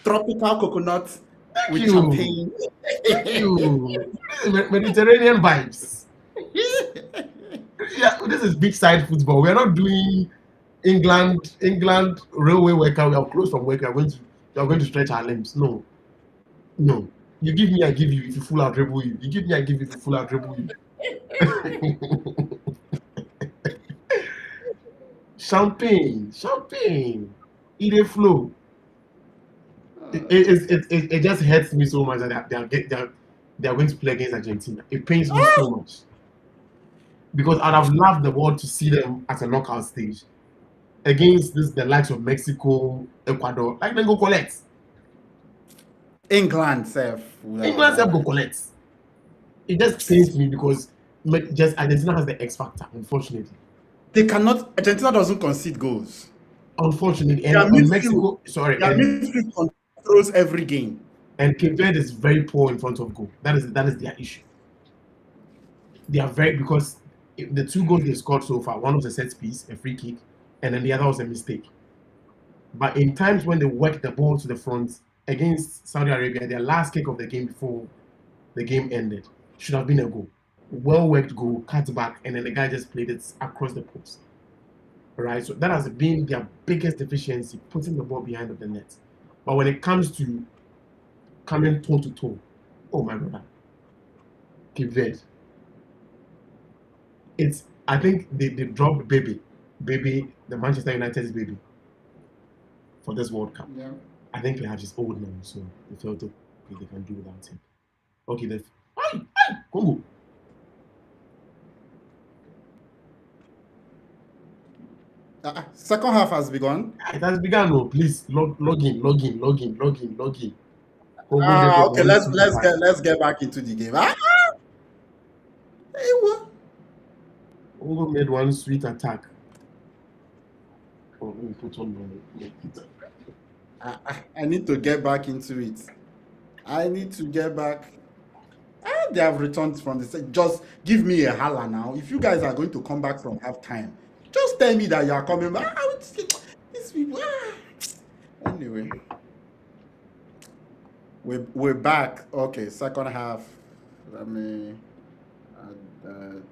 Tropical coconut with you. champagne. you Mediterranean vibes. Yeah, this is beachside football. We are not doing England railway worker. We are close from work. We are going to stretch our limbs. No, no. You give me, I give you. If you full, I'll dribble you. You give me, I give you. If you full, I'll dribble you. Champagne. It a flow. It just hurts me so much that they are going to play against Argentina. It pains me so much because I'd have loved the world to see them at a knockout stage against the likes of Mexico, Ecuador. Like then go collect. England, self. England self go collect. It just pains me because just Argentina has the X factor, unfortunately. They cannot. Argentina doesn't concede goals. Unfortunately, Their and midfield, Mexico, sorry, their midfield controls every game. and Cape Verde is very poor in front of goal. That is their issue. They are very because the 2 goals they scored so far, one was a set piece, a free kick, and then the other was a mistake. But in times when they work the ball to the front against Saudi Arabia, their last kick of the game before the game ended should have been a goal. Well worked goal, cut back, and then the guy just played it across the post. Right? So that has been their biggest deficiency, putting the ball behind the net. But when it comes to coming toe to toe, oh my brother, Cape Verde. I think they dropped baby, the Manchester United's baby for this World Cup. Yeah. I think they have his old now, so they felt okay, they can do without him. Okay, Congo. Second half has begun. It has begun. No, please log in. Congo Okay, let's get back into the game. Hey, what? Congo made one sweet attack. Oh, let me put on my I need to get back into it. I need to get back. They have returned from the set. Just give me a holler now. If you guys are going to come back from halftime, just tell me that you are coming back. These people. Anyway, we're back. Okay, second half. Let me add that.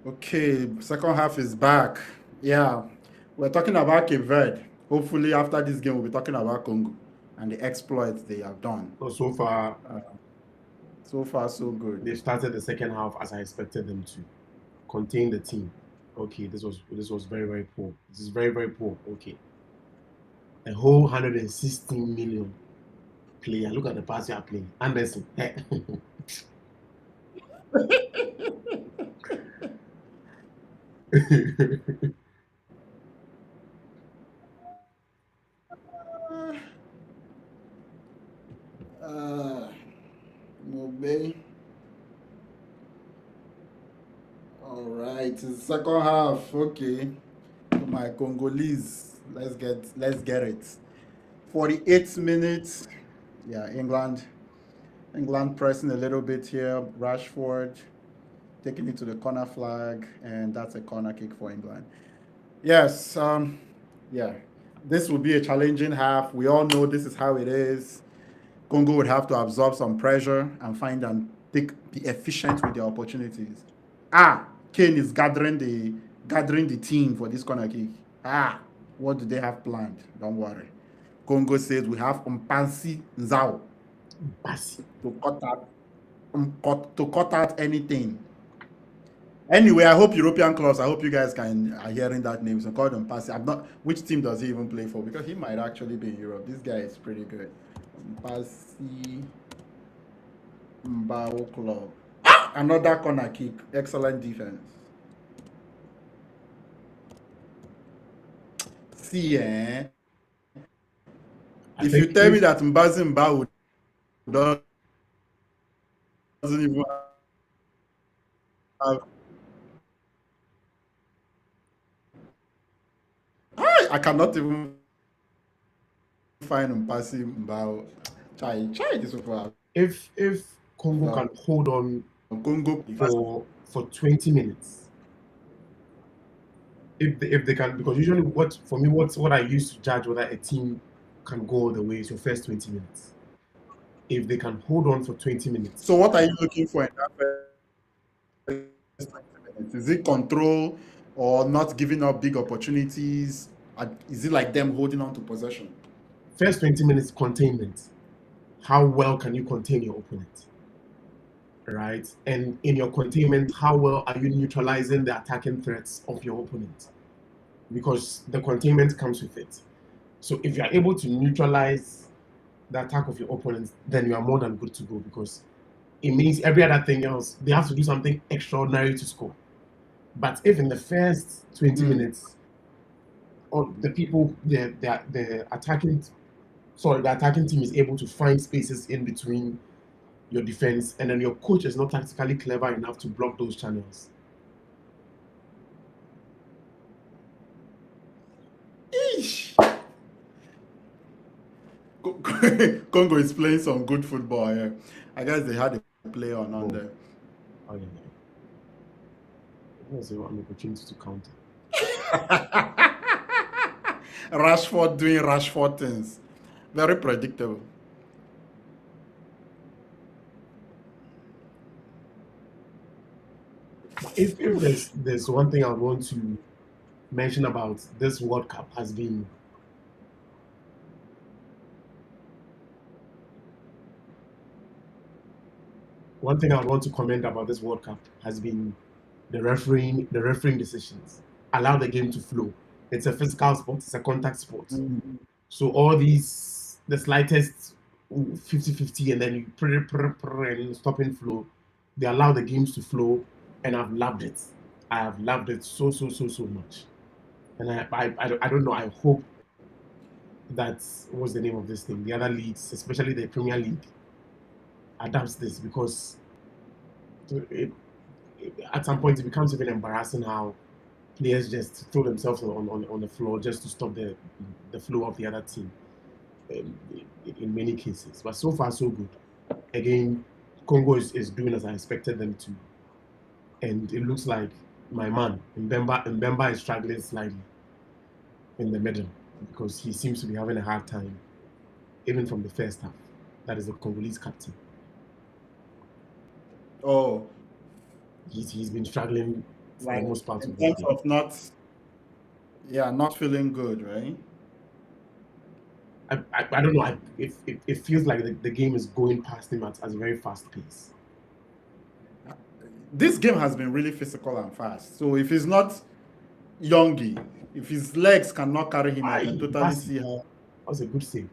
Okay, second half is back. Yeah, we're talking about Cape Verde. Hopefully, after this game, we'll be talking about Congo and the exploits they have done. So far, so good. They started the second half as I expected them to, contain the team. Okay, this was very poor. This is very poor. Okay, a whole 116 million player. Look at the pass you are playing, Anderson. Mobe. All right, second half. Okay, my Congolese. Let's get it. 48 minutes. Yeah, England pressing a little bit here. Rashford taking it to the corner flag, and that's a corner kick for England. Yes, yeah, this will be a challenging half. We all know this is how it is. Congo would have to absorb some pressure and be efficient with their opportunities. Kane is gathering the team for this corner kick. What do they have planned? Don't worry. Congo says we have Mpansi Nzao to cut out anything. Anyway, I hope European clubs. I hope you guys are hearing that name. So call them Mpasi. I'm not. Which team does he even play for? Because he might actually be in Europe. This guy is pretty good. Mpasi Mbao Club. Another corner kick. Excellent defense. See, if you tell me that Mbazi Mbao doesn't even have, I cannot even find Mpasi Mbao. Try this before. If Congo can hold on Congo for for 20 minutes. If they can, because usually what I use to judge whether a team can go all the way is your first 20 minutes. If they can hold on for 20 minutes. So what are you looking for in that first 20 minutes? Is it control or not giving up big opportunities? Is it like them holding on to possession? First 20 minutes containment. How well can you contain your opponent? Right? And in your containment, how well are you neutralizing the attacking threats of your opponent? Because the containment comes with it. So if you are able to neutralize the attack of your opponent, then you are more than good to go, because it means every other thing else, they have to do something extraordinary to score. But if in the first 20 minutes, or the attacking team is able to find spaces in between your defense, and then your coach is not tactically clever enough to block those channels. Eesh. Congo is playing some good football here. I guess they had a player on there. Oh, yeah. That's an opportunity to counter. Rashford doing Rashford things. Very predictable. If there's one thing I want to mention about this World Cup has been one thing I want to comment about this World Cup has been the refereeing decisions. Allow the game to flow. It's a physical sport, it's a contact sport. So all these the slightest 50-50 and then you and stopping flow, they allow the games to flow, and I've loved it. I have loved it so much. And I don't know, I hope that what's the name of this thing? The other leagues, especially the Premier League, adapts this, because at some point it becomes even embarrassing how players just throw themselves on the floor just to stop the flow of the other team, in many cases. But so far, so good. Again, Congo is doing as I expected them to. And it looks like my man, Mbemba is struggling slightly in the middle, because he seems to be having a hard time, even from the first half. That is the Congolese captain. Oh, He's been struggling for the like most part in of this terms game. of not feeling good, right? I don't know. It feels like the game is going past him at a very fast pace. This game has been really physical and fast. So if he's not youngy, if his legs cannot carry him, I can totally see how. That was a good save.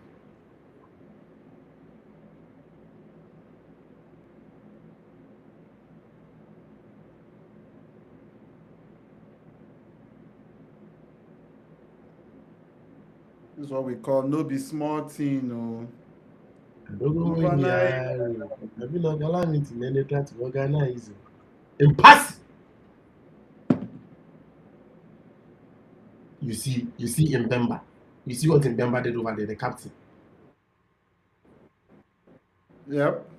This is what we call no be small thing, no. I don't know when you Overnight. are. I feel like allow me to then they try to organize it. Impasse. You see Mbemba. You see what Mbemba did over there, the captain. Yep.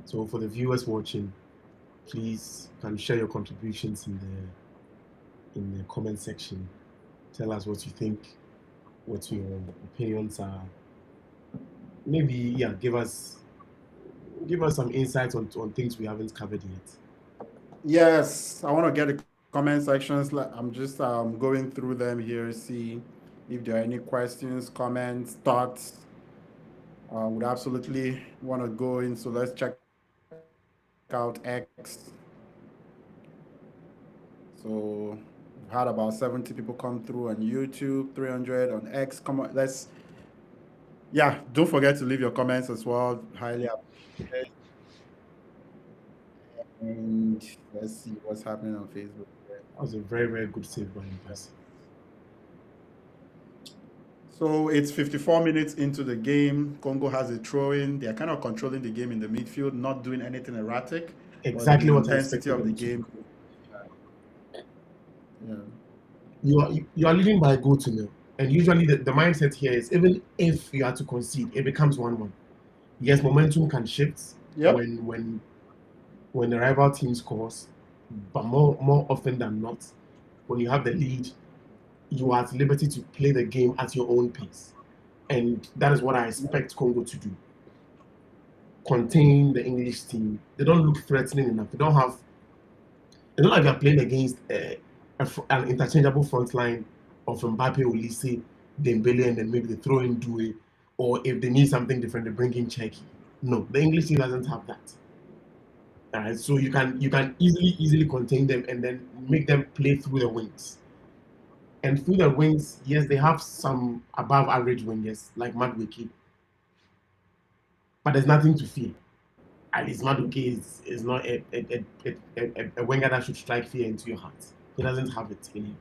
So for the viewers watching, please can share your contributions in the comment section. Tell us what you think, what your opinions are. Maybe give us some insights on things we haven't covered yet. Yes, I want to get the comment sections. I'm just going through them here, see if there are any questions, comments, thoughts. Would absolutely want to go in. So let's check out X. So we've had about 70 people come through on YouTube, 300 on X. Come on, don't forget to leave your comments as well. Highly appreciate. And let's see what's happening on Facebook. That was a very good save by Impasse. So it's 54 minutes into the game. Congo has a throw in. They're kind of controlling the game in the midfield, not doing anything erratic. exactly the what I intensity expected of the them to do. game. Yeah. You are leading by a goal to nil, and usually the mindset here is even if you are to concede, it becomes 1-1. Yes, momentum can shift Yep. when the rival team scores, but more often than not, when you have the lead, you are at liberty to play the game at your own pace, and that is what I expect Congo to do. Contain the English team. They don't look threatening enough. They don't have. It's not like you're playing against an interchangeable front line of Mbappe, Olise, Dembele, and then maybe they throw in Due, or if they need something different, they bring in Cheki. No, the English team doesn't have that. So you can easily contain them and then make them play through the wings. And through the wings, yes, they have some above average wingers like Madueke, but there's nothing to fear. At least Madueke is not a winger that should strike fear into your heart. He doesn't have it in him.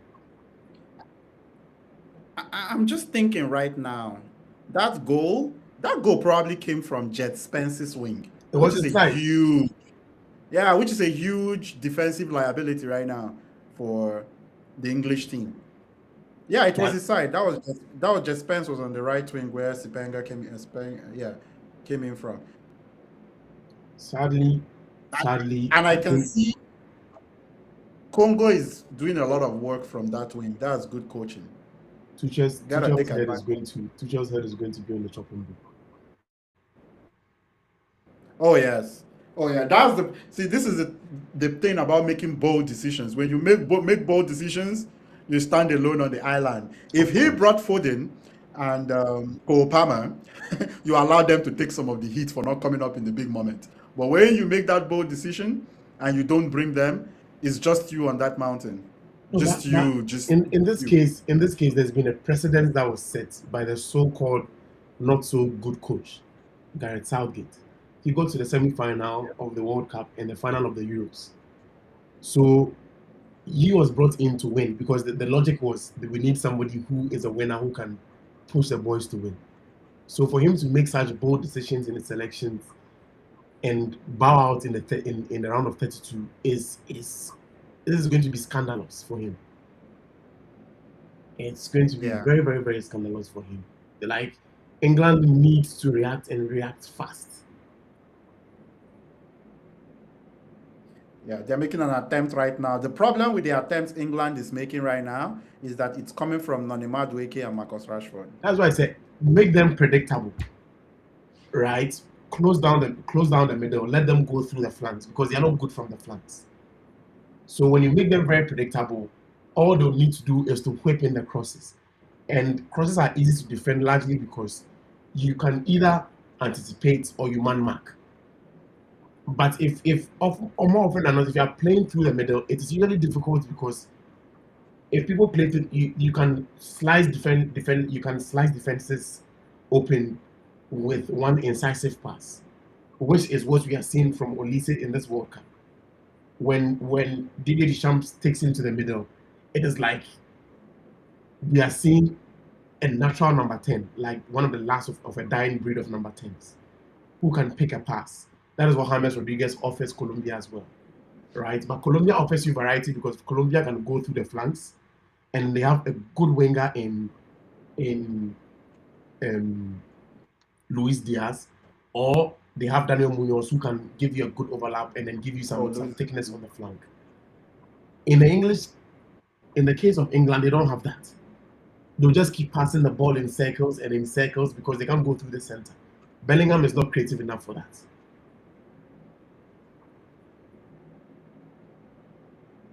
I'm just thinking right now, that goal probably came from Jet Spence's wing, It which was is a inside. huge, yeah, which is a huge defensive liability right now for the English team. Yeah, it was That his side. That was Jet Spence was on the right wing where Sipenga came in from. sadly, sadly, And I I can think see Congo is doing a lot of work from that wing. That's good coaching. Gotta take advantage. Tuchel's head is going to be on the chopping block. Oh yes. Oh yeah. That's the see. This is the thing about making bold decisions. When you make bold decisions, you stand alone on the island. If Of he course. brought Foden and Cole Palmer, you allow them to take some of the heat for not coming up in the big moment. But when you make that bold decision and you don't bring them, it's just you on that mountain. No, Just that you. Just in this you. case, there's been a precedent that was set by the so-called not so good coach, Gareth Southgate. He got to the semi-final of the World Cup and the final of the Euros. So he was brought in to win because the logic was that we need somebody who is a winner who can push the boys to win. So for him to make such bold decisions in his selections and bow out in in the round of 32 is this is going to be scandalous for him. It's going to be Yeah. very, very, very scandalous for him. Like England needs to react and react fast. Yeah, they're making an attempt right now. The problem with the attempts England is making right now is that it's coming from Noni Madueke and Marcus Rashford. That's why I said make them predictable, right? Close down the middle, let them go through the flanks because they're not good from the flanks. So when you make them very predictable, all they'll need to do is to whip in the crosses. And crosses are easy to defend largely because you can either anticipate or you man mark. But if or more often than not, if you are playing through the middle, it is usually difficult because if people play through, you can slice defenses open with one incisive pass, which is what we are seeing from Olise in this World Cup. When Didier Deschamps takes into the middle, it is like we are seeing a natural number 10, like one of the last of a dying breed of number 10s, who can pick a pass. That is what James Rodriguez offers Colombia as well, right? But Colombia offers you variety because Colombia can go through the flanks, and they have a good winger in um, Luis Diaz, or they have Daniel Munoz who can give you a good overlap and then give you Oh, some those. thickness on the flank. In the English, in the case of England, they don't have that. They'll just keep passing the ball in circles and in circles because they can't go through the center. Bellingham is not creative enough for that.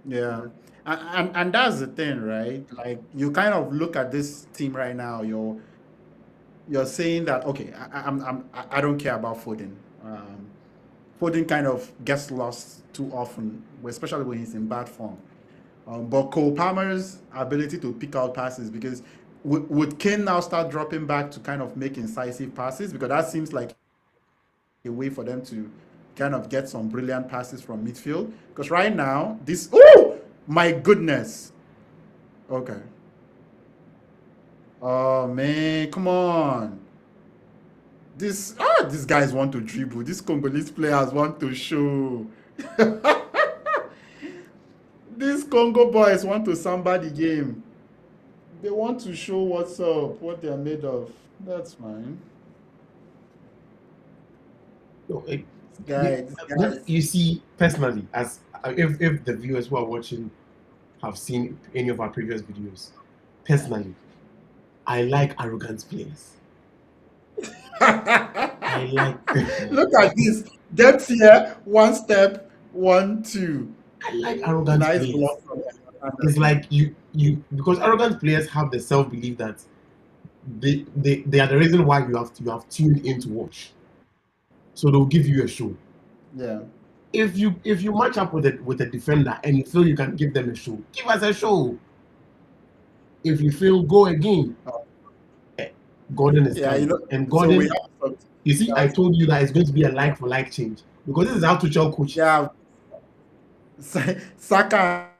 Yeah. And that's the thing, right? Like you kind of look at this team right now, you're saying that okay, I don't care about Foden. Foden kind of gets lost too often, especially when he's in bad form. But Cole Palmer's ability to pick out passes, because would Kane now start dropping back to kind of make incisive passes? Because that seems like a way for them to kind of get some brilliant passes from midfield. Because right now, oh my goodness. Okay. Oh man, come on. These guys want to dribble. These Congolese players want to show. These Congo boys want to samba the game. They want to show what's up, what they're made of. That's fine. No, Guys, you see, personally, as if the viewers who are watching have seen any of our previous videos, personally, I like arrogant players. I like. Look at this. Get here, one step, 1, 2. I like arrogant Nice players. block from It's like you because arrogant players have the self belief that they are the reason why you have tuned in to watch. So they'll give you a show. Yeah. If you match up with a defender and you feel you can give them a show, give us a show. If you feel, go again. Gordon is coming. And Gordon, you see, I told you that it's going to be a like for like change because this is how Tuchel coach. Yeah. Saka,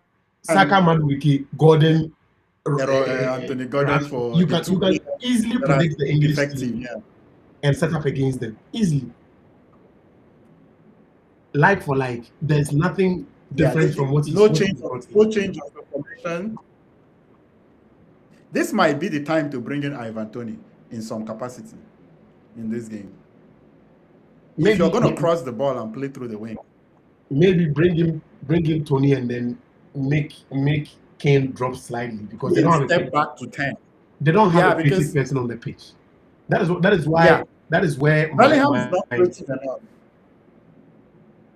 Madueke, Gordon, Anthony Gordon for you can easily predict the English team, and set up against them easily. Like for like, there's nothing different from what no change of the formation. This might be the time to bring in Ivan Toney in some capacity in this game. Maybe, if you're going to cross the ball and play through the wing, maybe bring in Toney and then make Kane drop slightly because they don't have step back to 10. They don't have a creative person on the pitch. That is where Bellingham is not creative enough.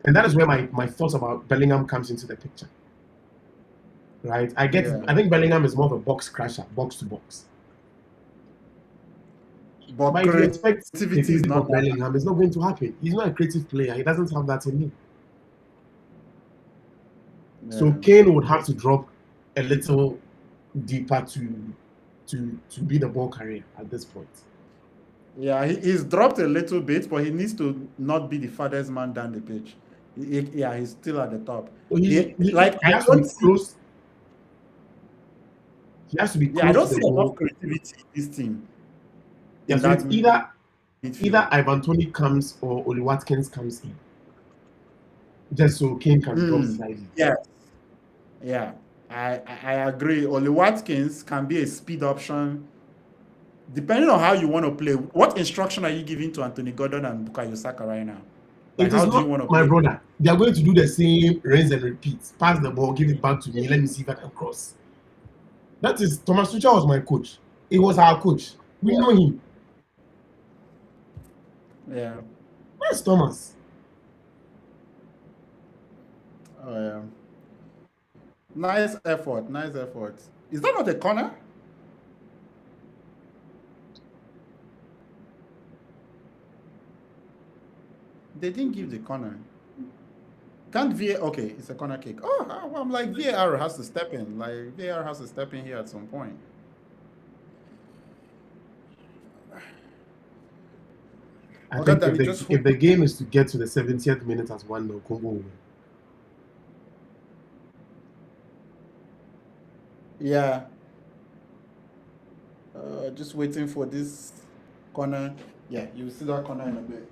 And that is where my thoughts about Bellingham comes into the picture. Right? I think Bellingham is more of a box crasher, box to box. But if you expect creativity is not Bellingham, it's not going to happen. He's not a creative player. He doesn't have that in him. Yeah. So Kane would have to drop a little deeper to be the ball carrier at this point. Yeah, he's dropped a little bit, but he needs to not be the farthest man down the pitch. He's still at the top. Well, he has to be close. He has to be close. Yeah, I don't see enough creativity in this team. Yeah, so it's either Ivan Toney comes or Oli Watkins comes in. Just so Kane can drop slightly. Yes. Yeah, I agree. Oli Watkins can be a speed option. Depending on how you want to play, what instruction are you giving to Anthony Gordon and Bukayo Saka right now? Like, how do you want to play? My brother, they are going to do the same rinse and repeat. Pass the ball, give it back to me. Let me see if I can cross. That is, Thomas Tuchel was my coach. He was our coach. We know him. Yeah. Where's Thomas? Oh, yeah. Nice effort. Nice effort. Is that not a corner? They didn't give the corner. Can't VAR? Okay, it's a corner kick. Oh, I'm like, VAR has to step in. Like, VAR has to step in here at some point. I think if the game is to get to the 70th minute as 1-0, Congo will win. Yeah. Just waiting for this corner. Yeah, you'll see that corner in a bit.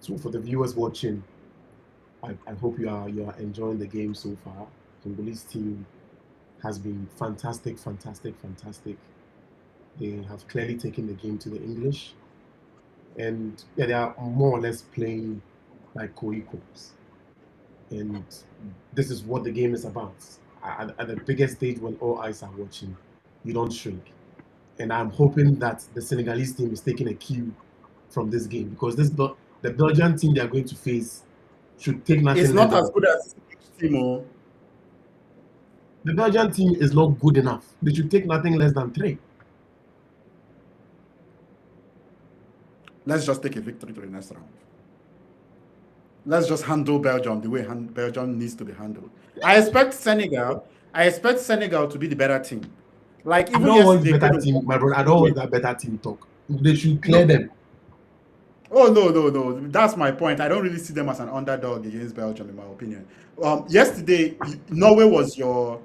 So for the viewers watching, I hope you are enjoying the game so far. Congolese team has been fantastic. They have clearly taken the game to the English, and yeah, they are more or less playing like co-equals. And this is what the game is about. At the biggest stage, when all eyes are watching, you don't shrink. And I'm hoping that the Senegalese team is taking a cue from this game, because the Belgian team they are going to face should take nothing. It's not as good as the team. The Belgian team is not good enough. They should take nothing less than 3. Let's just take a victory to the next round. Let's just handle Belgium the way Belgium needs to be handled. I expect Senegal to be the better team. Like, even I don't want better team, my brother. I don't want that better team talk. They should clear them. Oh no. That's my point. I don't really see them as an underdog against Belgium, in my opinion. Yesterday, Norway was your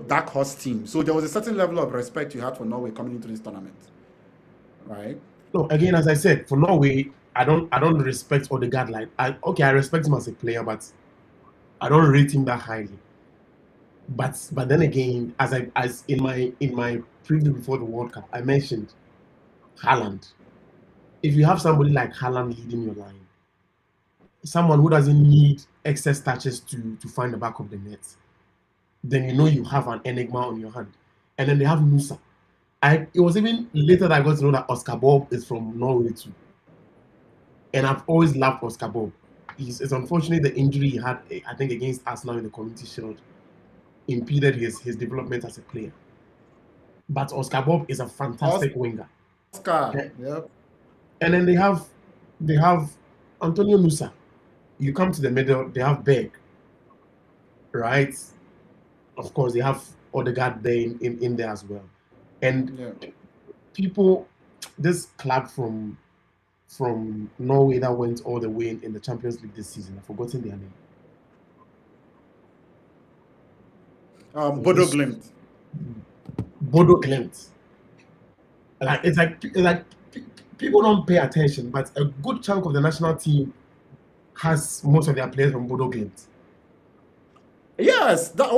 dark horse team, so there was a certain level of respect you had for Norway coming into this tournament, right? No, again, as I said, for Norway, I don't respect Odegaard like I respect him as a player, but I don't rate him that highly. But then again, as in my preview before the World Cup, I mentioned Haaland. If you have somebody like Haaland leading your line, someone who doesn't need excess touches to find the back of the net, then you know you have an enigma on your hand. And then they have Nusa. It was even later that I got to know that Oscar Bob is from Norway too. And I've always loved Oscar Bob. It's unfortunate the injury he had, I think, against Arsenal in the Community Shield impeded his development as a player. But Oscar Bob is a fantastic winger. Oscar, Yeah. yep. And then they have Antonio Nusa. You come to the middle, they have Berg, right? Of course, they have Odegaard there in there as well. And Yeah. people, this club from Norway that went all the way in the Champions League this season, I've forgotten their name. Bodo Glimt. Bodo Glimt. It's like people don't pay attention, but a good chunk of the national team has most of their players from Bodo Glimt. Yes, that.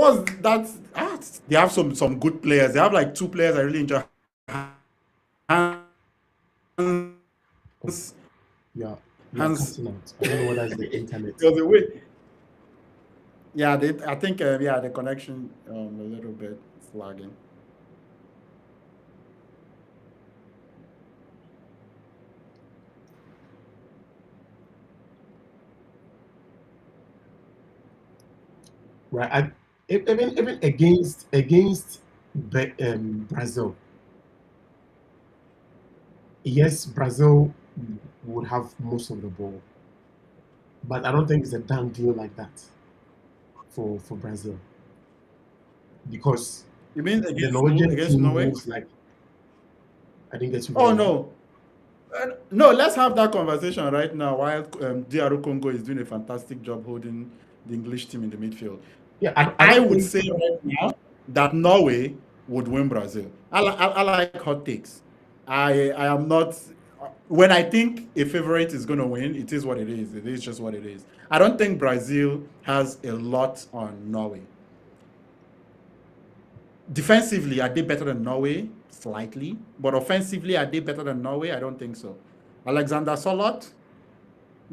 They have some good players. They have like two players I really enjoy. Hans, Yeah, you are Hans. cutting out. I don't know whether it's the internet. There's a way. Yeah, I think the connection a little bit lagging. Right? Even against Brazil, yes, Brazil would have most of the ball, but I don't think it's a done deal like that for Brazil because You mean the against who? Norwegian Against team Norway? moves like I didn't get you Oh very well. no. No, let's have that conversation right now while DR Congo is doing a fantastic job holding the English team in the midfield. Yeah, I I don't would think say right now that Norway would win Brazil. I like hot takes. I am not. When I think a favorite is going to win, it is what it is. It is just what it is. I don't think Brazil has a lot on Norway. Defensively, are they better than Norway? Slightly. But offensively, are they better than Norway? I don't think so. Alexander Solot,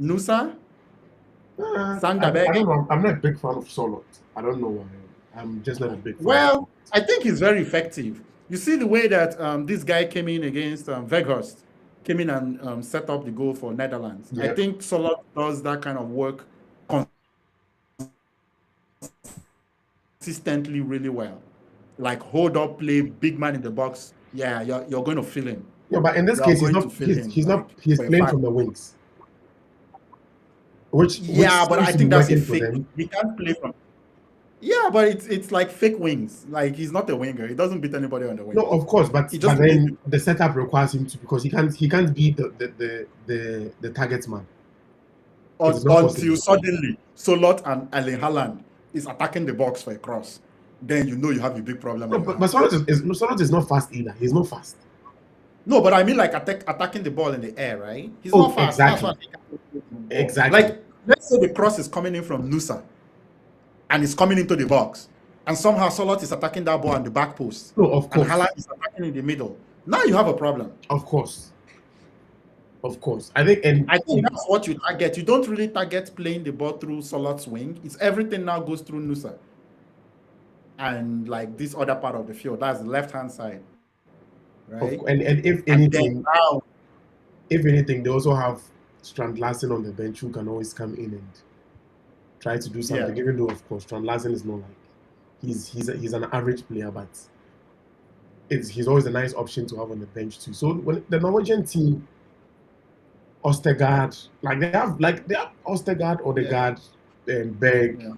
Nusa, I Sandberg. don't know. I'm not a big fan of Solot. I don't know why. I'm just not a big fan. Well, I think he's very effective. You see the way that this guy came in against Weghorst, came in and set up the goal for Netherlands. I Yeah. think Solot does that kind of work consistently really well. Like hold up play, big man in the box. Yeah, you're going to feel him. Yeah, but in this You're case, going to feel him. he's For a playing fact. from the wings, which Yeah, but seems I to be think that's a working for fake. them. He can't play from. Yeah, but it's like fake wings. Like he's not a winger. He doesn't beat anybody on the wing. No, of course, but He just plays then the setup requires him to because he can't be the target man. It is not until possible. suddenly Solot and Erling Haaland is attacking the box for a cross. Then you know you have a big problem No, on your but hands. Solot is not fast either. He's not fast. No, but I mean like attacking the ball in the air, right? He's Oh, not fast. exactly. That's what Exactly. like let's say the cross is coming in from Nusa and it's coming into the box. And somehow Solot is attacking that ball on the back post. No, of And course, Haaland is attacking in the middle. Now you have a problem. of course. I think, and I think that's what you target. You don't really target playing the ball through Solot's wing. It's everything now goes through Nusa. And like this other part of the field, that's the left-hand side. Right? and if And then anything, now they also have Strand Larsen on the bench who can always come in and try to do something. Yeah. Even though, of course, Strand Larsen is not like he's an average player, but he's always a nice option to have on the bench too. So when the Norwegian team, Ostergaard, they have Ostergaard, Odegaard, Berg,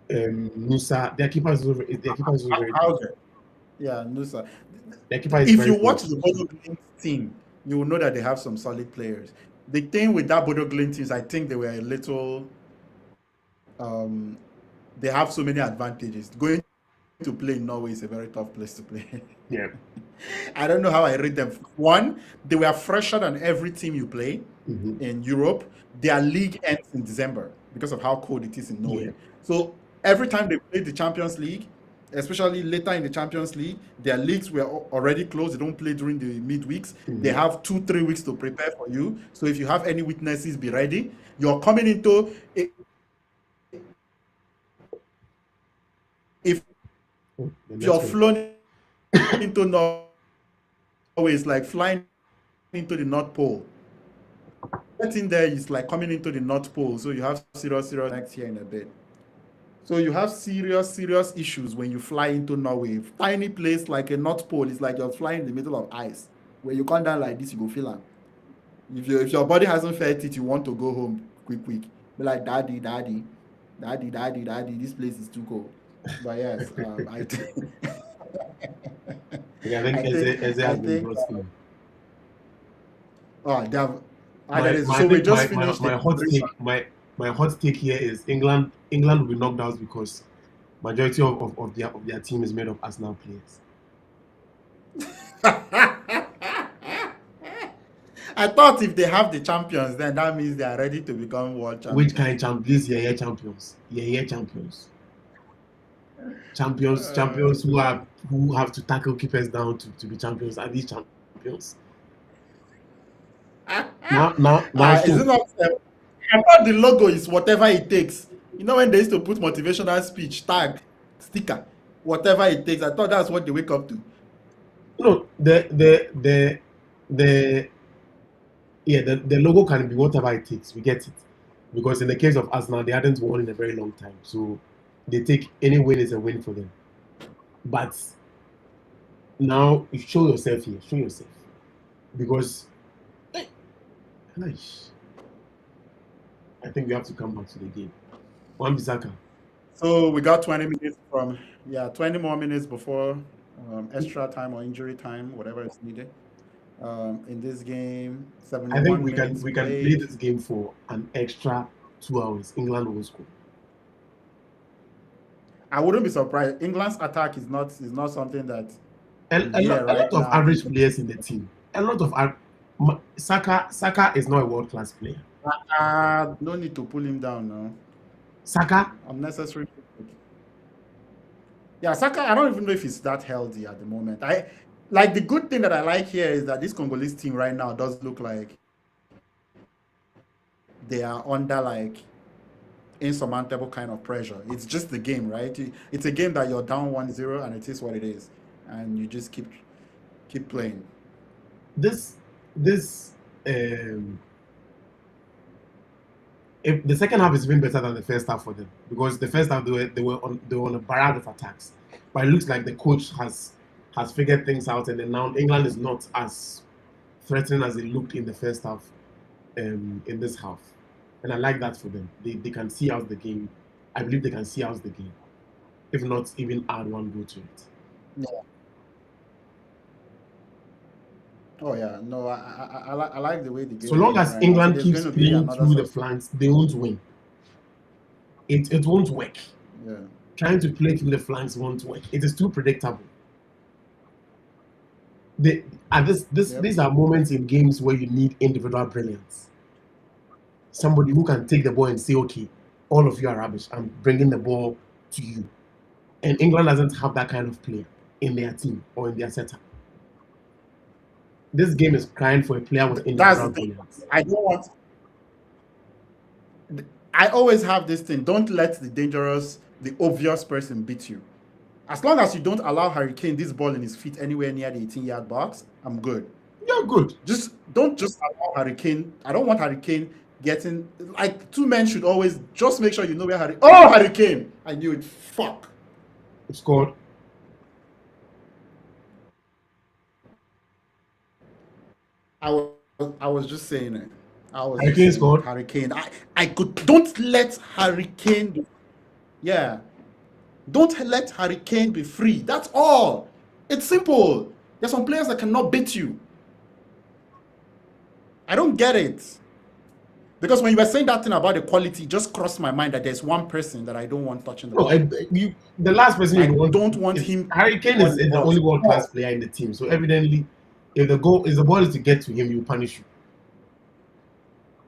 Nusa. Their keeper is very good. Hauser. Yeah, Nusa. Their keeper is If very you watch good. the Bodo Glimt team, you will know that they have some solid players. The thing with that Bodo Glimt is I think they were a little they have so many advantages. Going to play in Norway is a very tough place to play. Yeah. I don't know how I rate them. One, they were fresher than every team you play in Europe. Their league ends in December because of how cold it is in Norway. Yeah. So every time they play the Champions League, especially later in the Champions League, their leagues were already closed. They don't play during the midweeks. They have 2-3 weeks to prepare for you. So if you have any weaknesses, be ready. You're coming into if you're flown into Norway, it's like flying into the North Pole. Getting there is like coming into the North Pole. So you have serious next year in a bit. So you have serious issues when you fly into Norway. Tiny place like a North Pole is like you're flying in the middle of ice. When you come down like this, you go feel it. If your body hasn't felt it, you want to go home quick. Be like, daddy, this place is too cold. But yes, I think. Yeah, I think Eze has been brought in. Oh, they have. So we just finished. My hot take here is England will be knocked out because majority of their team is made of Arsenal players. I thought if they have the champions, then that means they are ready to become world champions. Which kind of champions? Yeah, champions. Yeah, champions. Champions who have to tackle keepers down to be champions. Are these champions? Now, is it not? I thought the logo is whatever it takes. You know when they used to put motivational speech, tag, sticker, whatever it takes. I thought that's what they wake up to. No, the logo can be whatever it takes. We get it, because in the case of Arsenal, they hadn't won in a very long time, so they take any win is a win for them. But now, you show yourself here. Show yourself, because nice. I think we have to come back to the game. Wan-Bissaka. So we got 20 minutes 20 more minutes before extra time or injury time, whatever is needed. In this game, 71 I think we can played. play this game for an extra 2 hours. England will score. I wouldn't be surprised. England's attack is not something that A lot of average players in the team. A lot of Saka is not a world class player. No need to pull him down now. Saka? Unnecessary. Yeah, Saka, I don't even know if he's that healthy at the moment. The good thing that I like here is that this Congolese team right now does look like they are under like insurmountable kind of pressure. It's just the game, right? It's a game that you're down 1-0 and it is what it is. And you just keep playing. If the second half is even better than the first half for them, because the first half they were on a barrage of attacks, but it looks like the coach has figured things out, and then now England is not as threatening as it looked in the first half in this half, and I like that for them. They can see out the game. I believe they can see out the game, if not even add one goal to it. Yeah. Oh yeah, no, I like the way the game. So long as England keeps playing through the flanks, they won't win. It won't work. Yeah. Trying to play through the flanks won't work. It is too predictable. These are moments in games where you need individual brilliance. Somebody who can take the ball and say, okay, all of you are rubbish. I'm bringing the ball to you. And England doesn't have that kind of player in their team or in their setup. This game is crying for a player with individual brilliance. I always have this thing. Don't let the obvious person beat you. As long as you don't allow Harry Kane this ball in his feet anywhere near the 18-yard box, I'm good. You're good. Don't allow Harry Kane. I don't want Harry Kane getting like two men should always just make sure you know where Harry Kane. I knew it. Fuck. It scored. I was just saying it. Harry Kane scored. Harry Kane. Don't let Harry Kane. Yeah. Don't let Harry Kane be free. That's all. It's simple. There's some players that cannot beat you. I don't get it. Because when you were saying that thing about the quality, it just crossed my mind that there's one person that I don't want touching the No, ball. the last person I you want don't want is him Harry Kane on is the the ball. only world class player in the team. So evidently, if the ball is to get to him, he will punish you.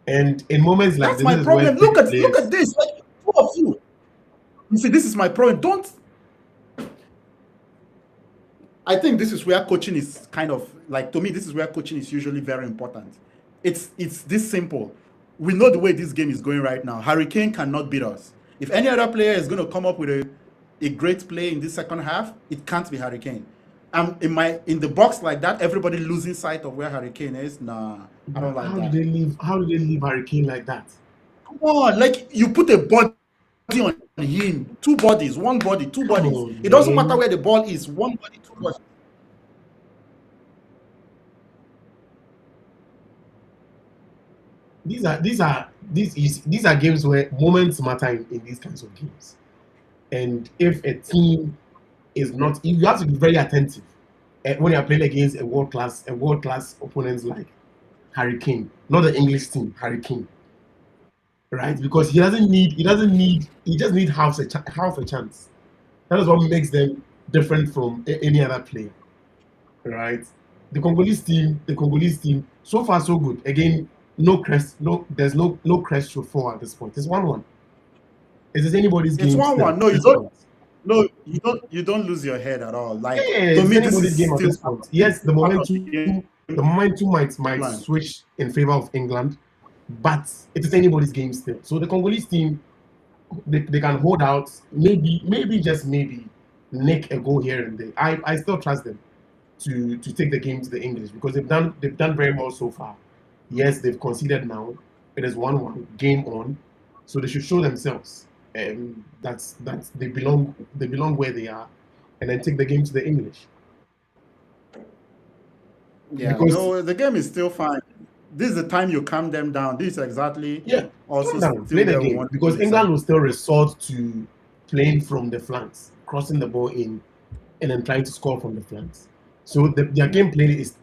And in moments like That's this my is where problem. big Look players. at this. Like, two of you. You see, this is my problem. I think this is where coaching is kind of like, to me, this is where coaching is usually very important. It's this simple. We know the way this game is going right now. Harry Kane cannot beat us. If any other player is going to come up with a great play in this second half, it can't be Harry Kane. In the box like that, everybody losing sight of where Harry Kane is. Nah, I don't like How that. did they leave? How did they leave Harry Kane like that? Come on, like you put a body on him, two bodies, one body, two Come bodies. on, It doesn't matter man. where the ball is, one body, two bodies. These are games where moments matter in these kinds of games. And if a team is not, you have to be very attentive when you are playing against a world class opponent like Harry Kane, not the English team, Harry Kane, right? Because he just need half a chance. That is what makes them different from any other player, right? The Congolese team, so far so good. Again, there's no crest to fall at this point. It's 1-1. Is this anybody's It's game 1-1. still No, at you this don't. point? No, you don't lose your head at all. Yeah, Like, to it's me, this anybody's is game at still this point. Yes, the part of the momentum game might plan. switch in favor of England, but it is anybody's game still. So the Congolese team, they can hold out, maybe just maybe nick a goal here and there. I still trust them to take the game to the English because they've done very well so far. Yes, they've conceded now. It is 1-1, game on, so they should show themselves. That's they belong where they are, and then take the game to the English Yeah, because no, the game is still fine. This is the time you calm them down. This is exactly yeah, also calm down, still play the where we game want to because be. So, England will still resort to playing from the flanks, crossing the ball in, and then trying to score from the flanks. So their gameplay is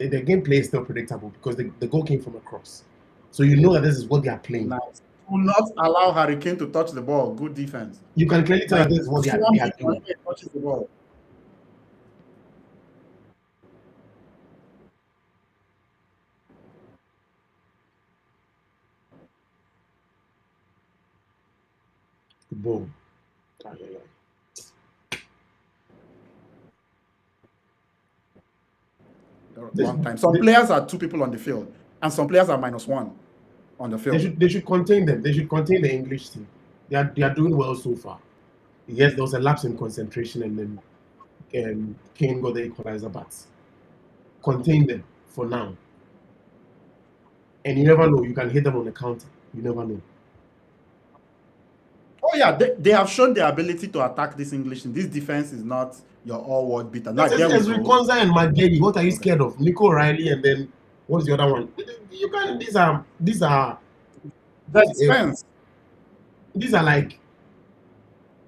still predictable because the goal came from a cross. So you know that this is what they are playing. nice. Do not allow Harry Kane to touch the ball. Good defense. You can clearly tell that Like, this is what swarm they are him doing. whenever he touches the ball. The ball. One time. Some players are two people on the field, and some players are -1 on the field. They should contain them. They should contain the English team. They are doing well so far. Yes, there was a lapse in concentration, and then Kane got the equalizer, but contain them for now. And you never know. You can hit them on the counter. You never know. Oh yeah, they have shown their ability to attack this English. This defense is not your all-world beater. Now there we With go. Konza and McGeady, what are you scared of? Nico Riley, and then what's the other one? You can. These are these are like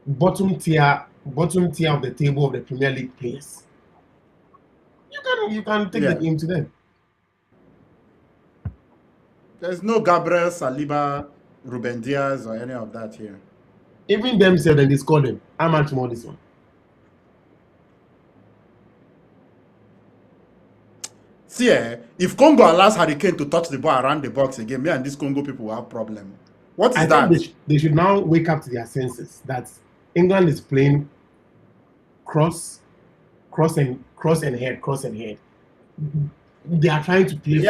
bottom tier of the table of the Premier League players. You can take the game to them. There's no Gabriel, Saliba, Ruben Diaz, or any of that here. Even themselves, and they score them. How much more this one? See, if Congo allows Harry Kane to touch the ball around the box again, me and these Congo people will have problem. What is that? Think they should now wake up to their senses that England is playing cross and head. They are trying to play.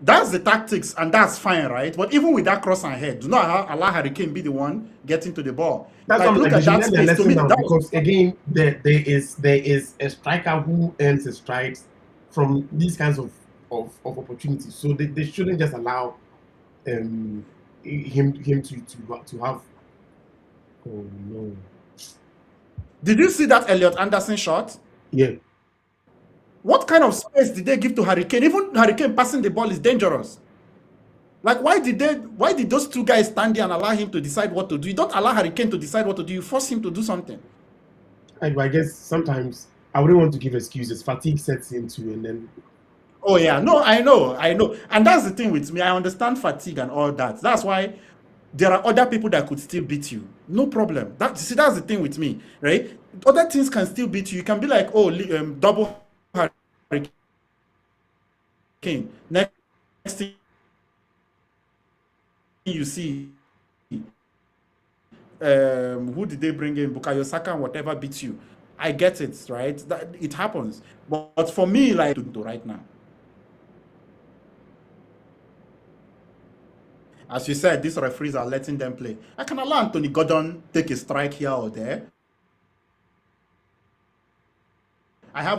That's the tactics, and that's fine, right? But even with that cross and head, do not allow Harry Kane be the one getting to the ball. That's like, look at that space. To me, because again, there is a striker who earns his strikes from these kinds of opportunities. So they shouldn't just allow him to have. Oh no! Did you see that Elliot Anderson shot? Yeah. What kind of space did they give to Harry Kane? Even Harry Kane passing the ball is dangerous. Like, why did those two guys stand there and allow him to decide what to do? You don't allow Harry Kane to decide what to do. You force him to do something. I guess sometimes I wouldn't want to give excuses. Fatigue sets in too, and then Oh yeah, no, I know, and that's the thing with me. I understand fatigue and all that. That's why there are other people that could still beat you. No problem. That's the thing with me, right? Other things can still beat you. You can be like, oh, double hurricane. Next thing you see, who did they bring in? Bukayo Saka and whatever beats you. I get it, right? That it happens. But for me, like right now, as you said, these referees are letting them play. I can allow Anthony Gordon take a strike here or there. I have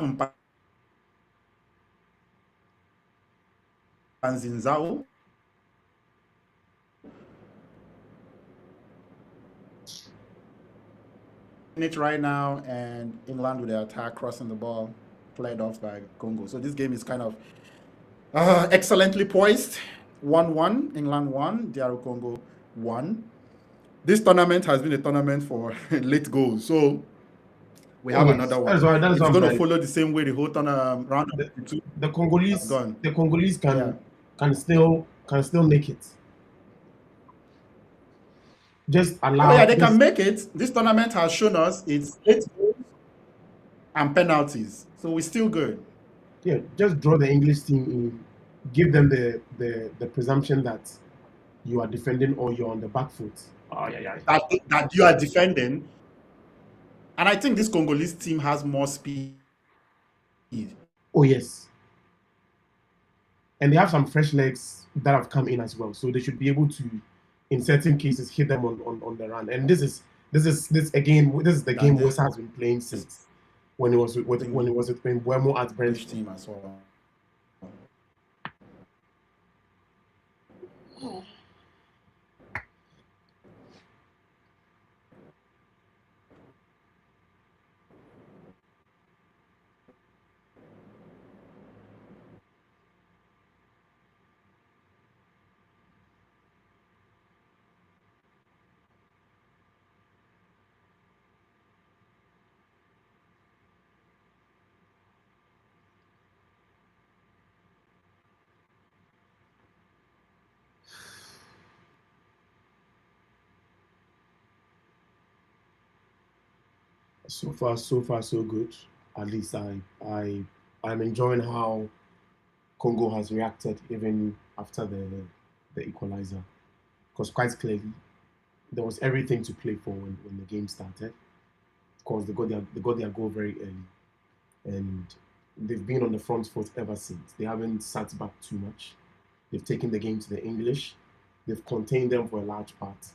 Panzinzao. It right now, and England with the attack crossing the ball, played off by Congo. So this game is kind of excellently poised. 1-1, England 1, DR Congo 1. This tournament has been a tournament for late goals. So we have another one. That is it's why going to follow the same way the whole tournament round of the Congolese can still make it. Just allow. Oh yeah, they can make it. This tournament has shown us it's 8 goals and penalties, so we're still good. Yeah, just draw the English team in, give them the presumption that you are defending or you're on the back foot. That you are defending, and I think this Congolese team has more speed. Oh yes, and they have some fresh legs that have come in as well, so they should be able to, in certain cases, hit them on the run. And this is the game West has been playing since when it was with Buemo at Brentford team as well. So far, so good. At least I'm enjoying how Congo has reacted even after the equalizer, because quite clearly there was everything to play for when the game started. Of course, they got their goal very early, and they've been on the front foot ever since. They haven't sat back too much. They've taken the game to the English. They've contained them for a large part,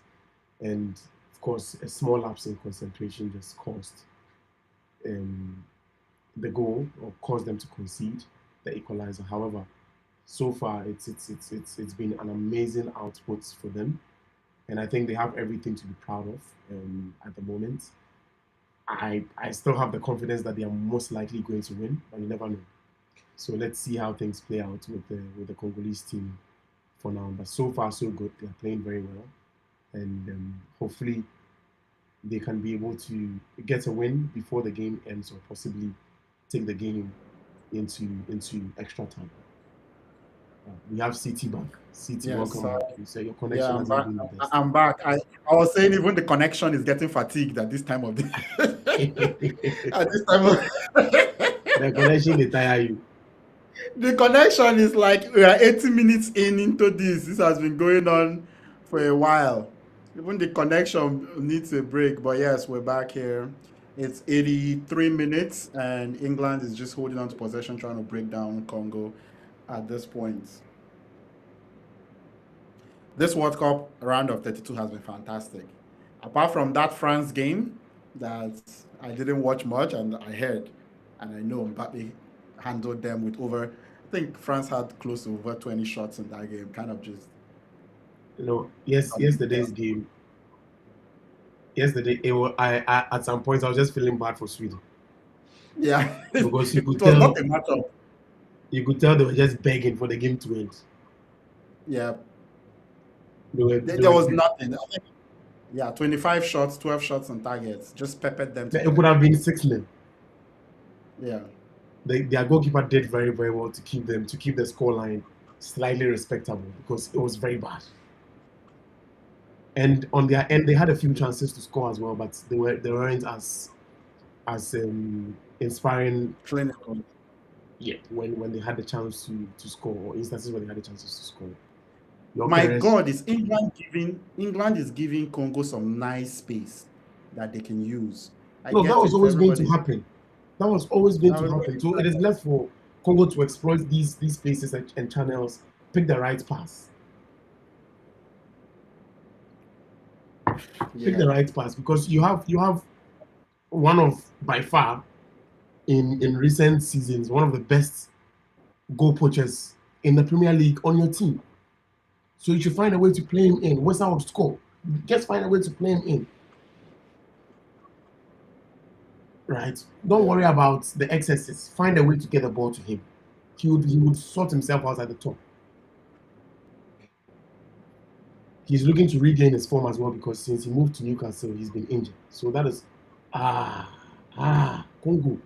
and of course, a small lapse in concentration just caused the goal, or caused them to concede the equalizer. However, so far it's been an amazing output for them, and I think they have everything to be proud of at the moment. I still have the confidence that they are most likely going to win, but you never know. So let's see how things play out with the Congolese team for now. But so far so good. They are playing very well, and hopefully they can be able to get a win before the game ends, or possibly take the game into extra time. We have CT back. CT, yes, welcome back. You say your connection hasn't been the best. I'm back. I was saying even the connection is getting fatigued at this time of the at this time of the connection they tire you. The connection is like we are 80 minutes into this. This has been going on for a while. Even the connection needs a break. But yes, we're back here. It's 83 minutes, and England is just holding on to possession, trying to break down Congo at this point. This World Cup round of 32 has been fantastic. Apart from that France game that I didn't watch much, and I heard, and I know Mbappe handled them with over, I think France had close to over 20 shots in that game. Kind of just, yesterday's game. Yesterday, I at some point I was just feeling bad for Sweden. Yeah, because it was not a matchup. You could tell they were just begging for the game to end. Yeah, there was nothing. I think, yeah, 25 shots, 12 shots on targets, just peppered them. It would have been 6-0. Yeah. their goalkeeper did very, very well to keep the scoreline slightly respectable because it was very bad. And on their end, they had a few chances to score as well, but they weren't as inspiring. Clinical. Yeah, when they had the chance to score, or instances when they had the chances to score. My God, is England giving Congo some nice space that they can use. No, that was always going to happen. That was always going to happen. So it is left for Congo to exploit these spaces and channels, pick the right pass. Pick the right pass, because you have one of, by far, in recent seasons, one of the best goal poachers in the Premier League on your team. So you should find a way to play him in. West Ham would score. Just find a way to play him in. Right? Don't worry about the excesses. Find a way to get the ball to him. He would sort himself out at the top. He's looking to regain his form as well, because since he moved to Newcastle, he's been injured. So that is Congo.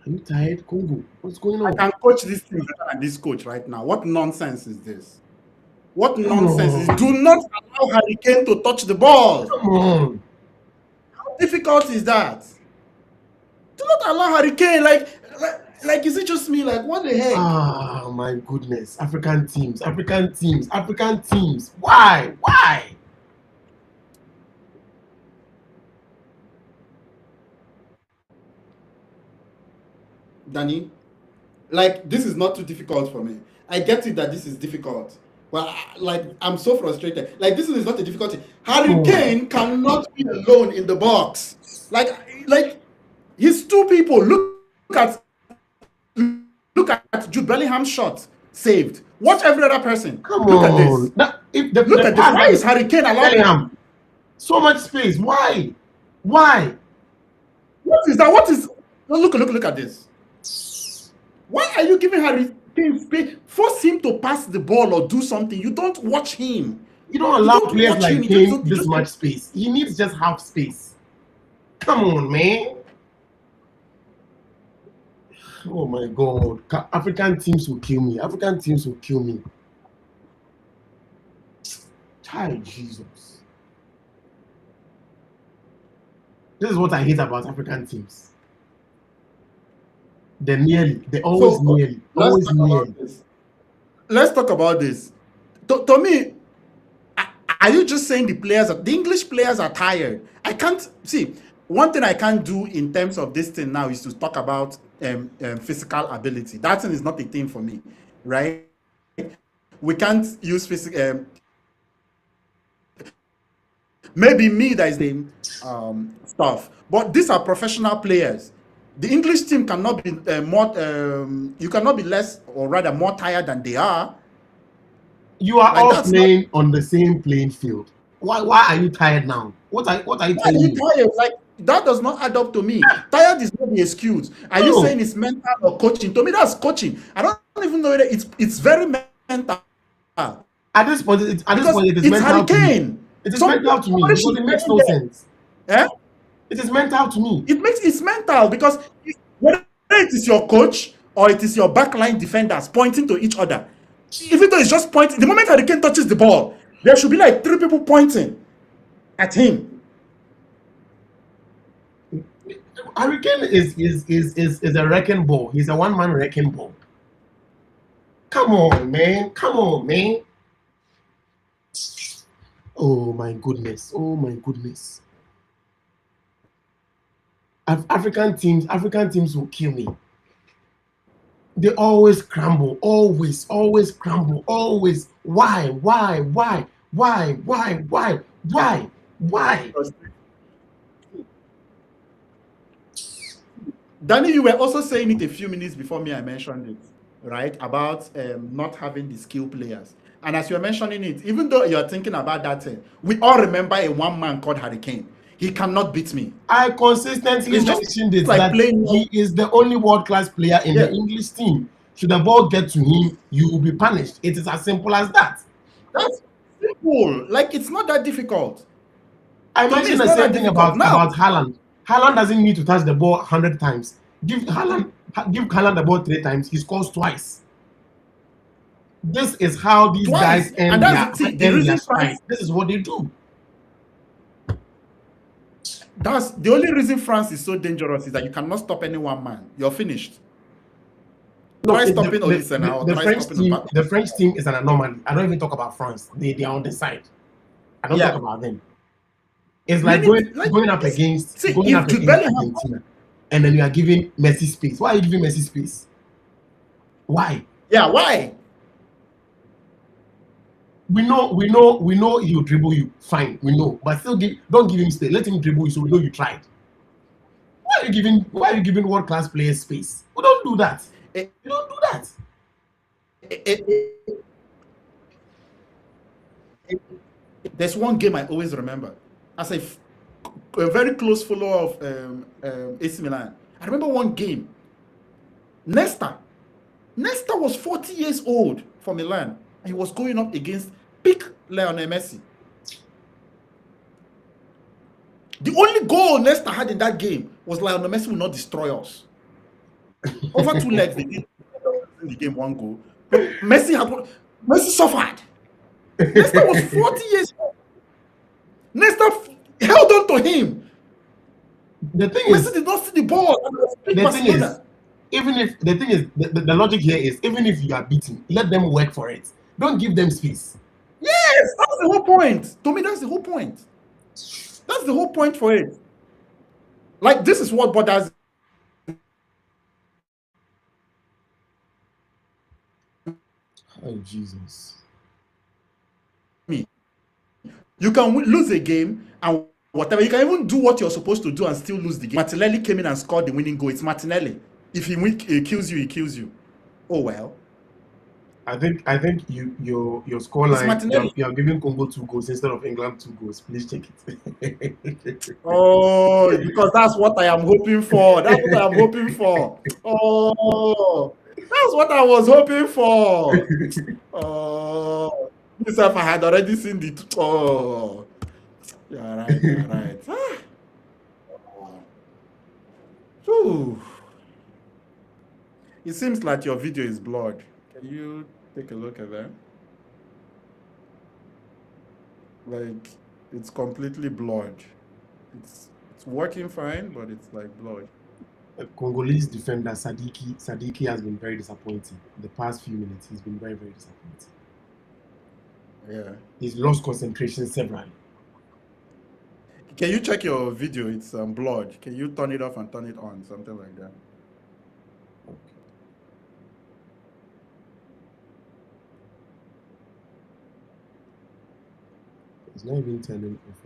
Are you tired, Congo? What's going on? I can coach this team better than this coach right now. What nonsense is this? What nonsense is? Do not allow Harry Kane to touch the ball. Come on. How difficult is that? Do not allow Harry Kane. Like, is it just me? Like, what the heck? Ah, my goodness. African teams. Why? Danny, like, this is not too difficult for me. I get it that this is difficult. Well, I'm so frustrated. Like, this is not a difficulty. Harry Kane cannot be alone in the box. Like he's two people. Look at Jude Bellingham's shot saved. Watch every other person. Look at this. Look at this. Why is Harry Kane allowed Bellingham? So much space. Why? What is that? Look at this. Why are you giving Harry Kane space? Force him to pass the ball or do something. You don't watch him. You don't allow players like Kane this much space. He needs just half space. Come on, man. Oh my God. African teams will kill me. Child Jesus. This is what I hate about African teams. They're always nearly. Let's talk about this. To me, are you just saying the English players are tired? I can't see. One thing I can't do in terms of this thing now is to talk about physical ability. That thing is not a thing for me, right? We can't use physical. Maybe me that is the stuff, but these are professional players. The English team cannot be you cannot be less, or rather more tired than they are. You are all playing on the same playing field. Why are you tired now? What are you telling me? Tired? Like, that does not add up to me. Tired is not the excuse. Are you saying it's mental or coaching? To me, that's coaching. I don't even know whether it's very mental. At this point, it is mental to me. It is mental to me because it makes no sense. Yeah? It is mental to me. It's mental because whether it is your coach or it is your backline defenders pointing to each other, even though it's just pointing, the moment Harry Kane touches the ball, there should be like 3 people pointing at him. Harry Kane is a wrecking ball. He's a one-man wrecking ball. Come on, man. Oh my goodness. African teams will kill me. They always crumble. Always crumble. Always. Why? Danny, you were also saying it a few minutes before me. I mentioned it, right? About not having the skill players. And as you're mentioning it, even though you're thinking about that thing, we all remember a one man called Harry Kane. He cannot beat me. I consistently mentioned it, that he is the only world-class player in the English team. Should the ball get to him, you will be punished. It is as simple as that. That's simple. Like, it's not that difficult. I mentioned the same thing about Haaland. Haaland doesn't need to touch the ball 100 times. Give Haaland the ball 3 times, he scores twice. This is how these guys And that's the end their reason stride. France. This is what they do. That's the only reason France is so dangerous is that you cannot stop any one man. You're finished. No, Try stopping Olisen or the try French stopping team, Mbappe. the French team is an anomaly. I don't even talk about France. They are on the side. I don't talk about them. It's like going up against Argentina, and then you are giving Messi space. Why are you giving Messi space? Why? Yeah, why? We know he'll dribble you. Fine, we know, but still don't give him space. Let him dribble you, so we know you tried. Why are you giving world class players space? We don't do that. We don't do that. There's one game I always remember as a very close follower of AC Milan. I remember one game. Nesta was 40 years old for Milan, and he was going up against peak Lionel Messi. The only goal Nesta had in that game was Lionel Messi will not destroy us. Over 2 legs, they did in the game 1 goal. But Messi suffered. Nesta was 40 years old. Nesta held on to him. The thing Messi did not see the ball. The thing is, even if the logic here is, even if you are beaten, let them work for it. Don't give them space. Yes, that's the whole point. To me, that's the whole point. That's the whole point for it. Like, this is what bothers Oh, Jesus. me. You can lose a game and whatever. You can even do what you're supposed to do and still lose the game. Martinelli came in and scored the winning goal. It's Martinelli. If he kills you, he kills you. Oh well. I think your scoreline, you're giving Congo 2 goals instead of England 2 goals. Please check it. Oh, because that's what I am hoping for. That's what I am hoping for. Oh, that's what I was hoping for. Oh, myself, I had already seen the. Oh, you're right. You're right. Whew. It seems like your video is blurred. Can you take a look at that? Like, it's completely blurred. It's working fine, but it's like blurred. Congolese defender Sadiki has been very disappointing. The past few minutes, he's been very, very disappointing. Yeah. He's lost concentration severally. Can you check your video? It's blurred. Can you turn it off and turn it on? Something like that. Okay. It's not even turning off.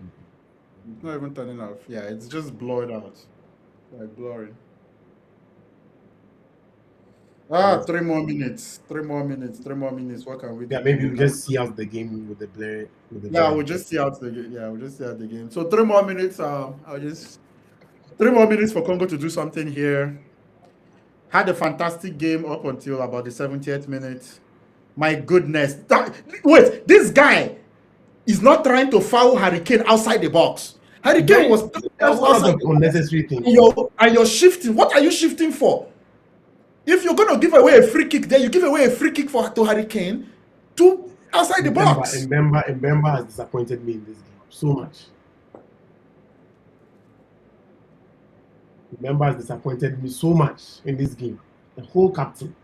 It's not even turning off. Yeah, it's just blurred out. Like blurry. 3 more minutes. 3 more minutes. 3 more minutes. What can we do? Yeah, maybe we'll just see out the game with the blur. We'll just see out the game. Yeah, we'll just see out the game. So 3 more minutes. I'll just 3 more minutes for Congo to do something here. Had a fantastic game up until about the 70th minute. My goodness. Wait, this guy is not trying to foul Hurricane outside the box. Hurricane was outside the unnecessary thing. And you're shifting. What are you shifting for? If you're going to give away a free kick there, you give away a free kick to Hurricane to outside the box. Mbemba has disappointed me in this game so much. Mbemba has disappointed me so much in this game. The whole captain.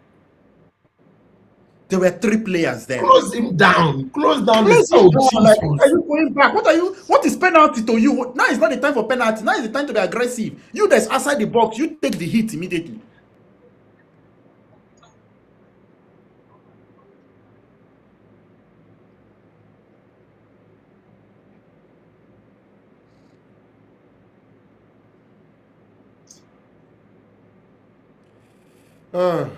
There were 3 players there. Close him down. Close down. Like, are you going back? What is penalty to you? Now is not the time for penalty. Now is the time to be aggressive. You that's outside the box, you take the hit immediately. No,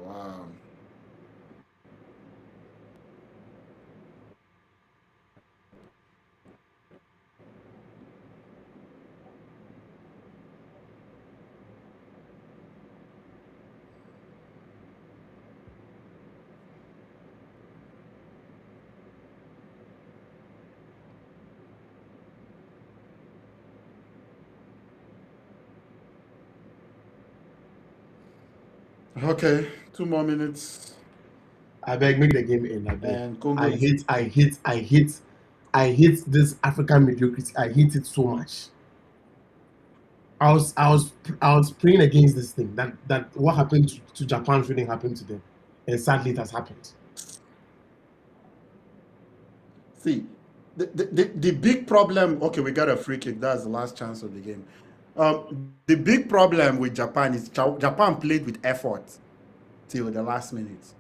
wow. Okay, 2 more minutes, I beg, make the game end. I beg. and Congo. I hate this African mediocrity. I hate it so much. I was praying against this thing that what happened to Japan shouldn't happen to them, and sadly it has happened. See, the big problem. Okay, we got a free kick. That's the last chance of the game. The big problem with Japan is Japan played with effort till the last minute.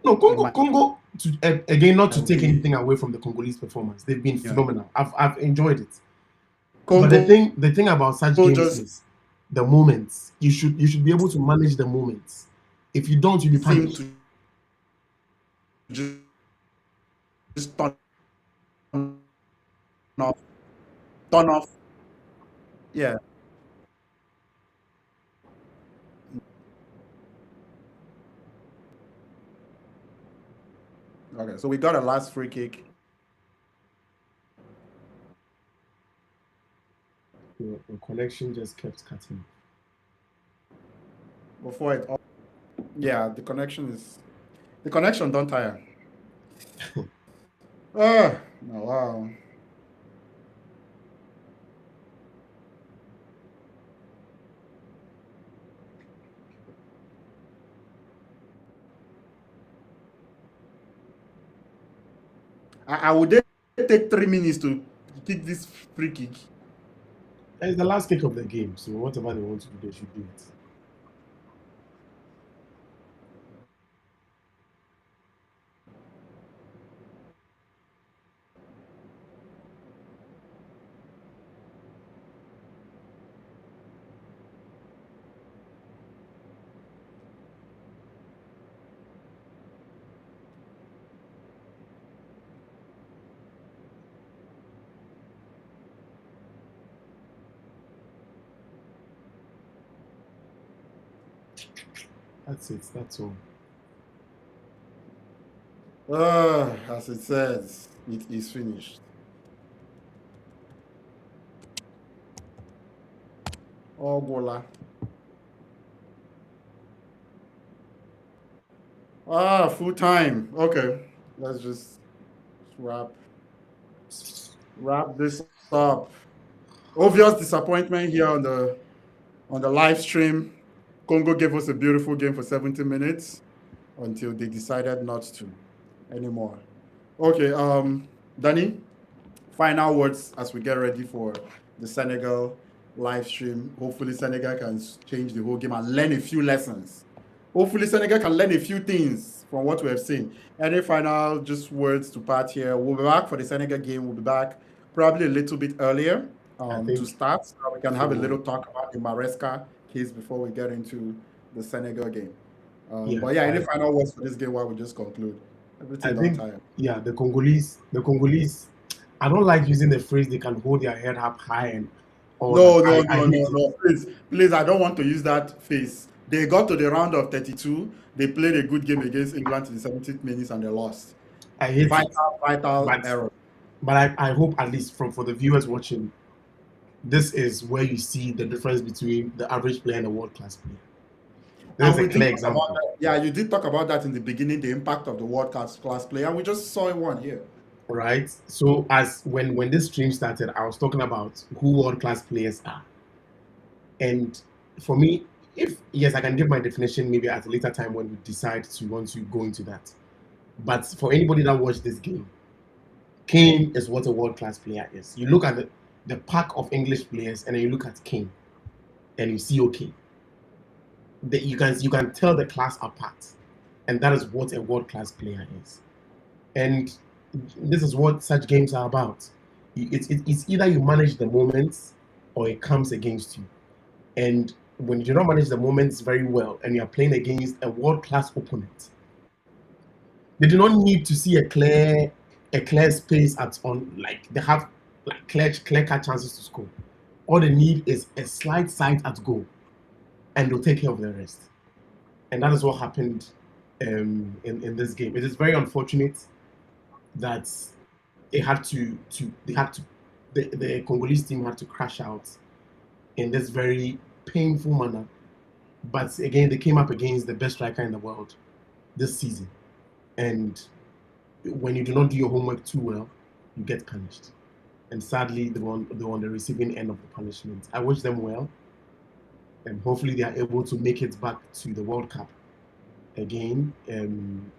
No, In my Congo. Again, not to take anything opinion, away from the Congolese performance, they've been phenomenal. I've enjoyed it. But Congo the thing about such games just is the moments. You should be able to manage the moments. If you don't, you'll be seemed punished. to just turn off, turn off. Yeah. Okay, so we got a last free kick. The connection just kept cutting. Before it. Yeah, the connection don't tire. Ah, oh, wow. I would take 3 minutes to kick this free kick. It's the last kick of the game, so whatever they want to do, they should do it. That's it. That's all. As it says, it is finished. Oh, gola. Full time. Okay, let's just wrap this up. Obvious disappointment here on the live stream. Congo gave us a beautiful game for 70 minutes until they decided not to anymore. Okay, Danny, final words as we get ready for the Senegal live stream. Hopefully, Senegal can change the whole game and learn a few lessons. Hopefully, Senegal can learn a few things from what we have seen. Any final just words to part here? We'll be back for the Senegal game. We'll be back probably a little bit earlier I to think start, so we can have a for little talk about the Maresca case before we get into the Senegal game. yeah, But yeah, any final words for this game while we just conclude? I Everything don't think tire. yeah, the Congolese. I don't like using the phrase they can hold their head up high and all that. No, no, I no, hate no, it. no. Please, please, I don't want to use that face. They got to the round of 32. They played a good game against England to the 17th minutes and they lost. I hate it. Vital But error. I hope at least from for the viewers watching, this is where you see the difference between the average player and the world class player. This is And a we did clear talk about example. that. Yeah, you did talk about that in the beginning, the impact of the world class player. And we just saw one here. Right? So as when this stream started, I was talking about who world class players are. And for me, if yes, I can give my definition maybe at a later time when we decide to want to go into that. But for anybody that watched this game, Kane is what a world class player is. You look at the pack of English players and then you look at Kane and you see okay. You can tell the class apart. And that is what a world class player is. And this is what such games are about. It's either you manage the moments or it comes against you. And when you do not manage the moments very well and you're playing against a world class opponent, they do not need to see a clear space at on like they have like clear cut chances to score. All they need is a slight sight at goal, and they'll take care of the rest. And that is what happened in this game. It is very unfortunate that they had to they had to the Congolese team had to crash out in this very painful manner. But again, they came up against the best striker in the world this season. And when you do not do your homework too well, you get punished. And sadly, they were on the receiving end of the punishment. I wish them well, and hopefully they are able to make it back to the World Cup again in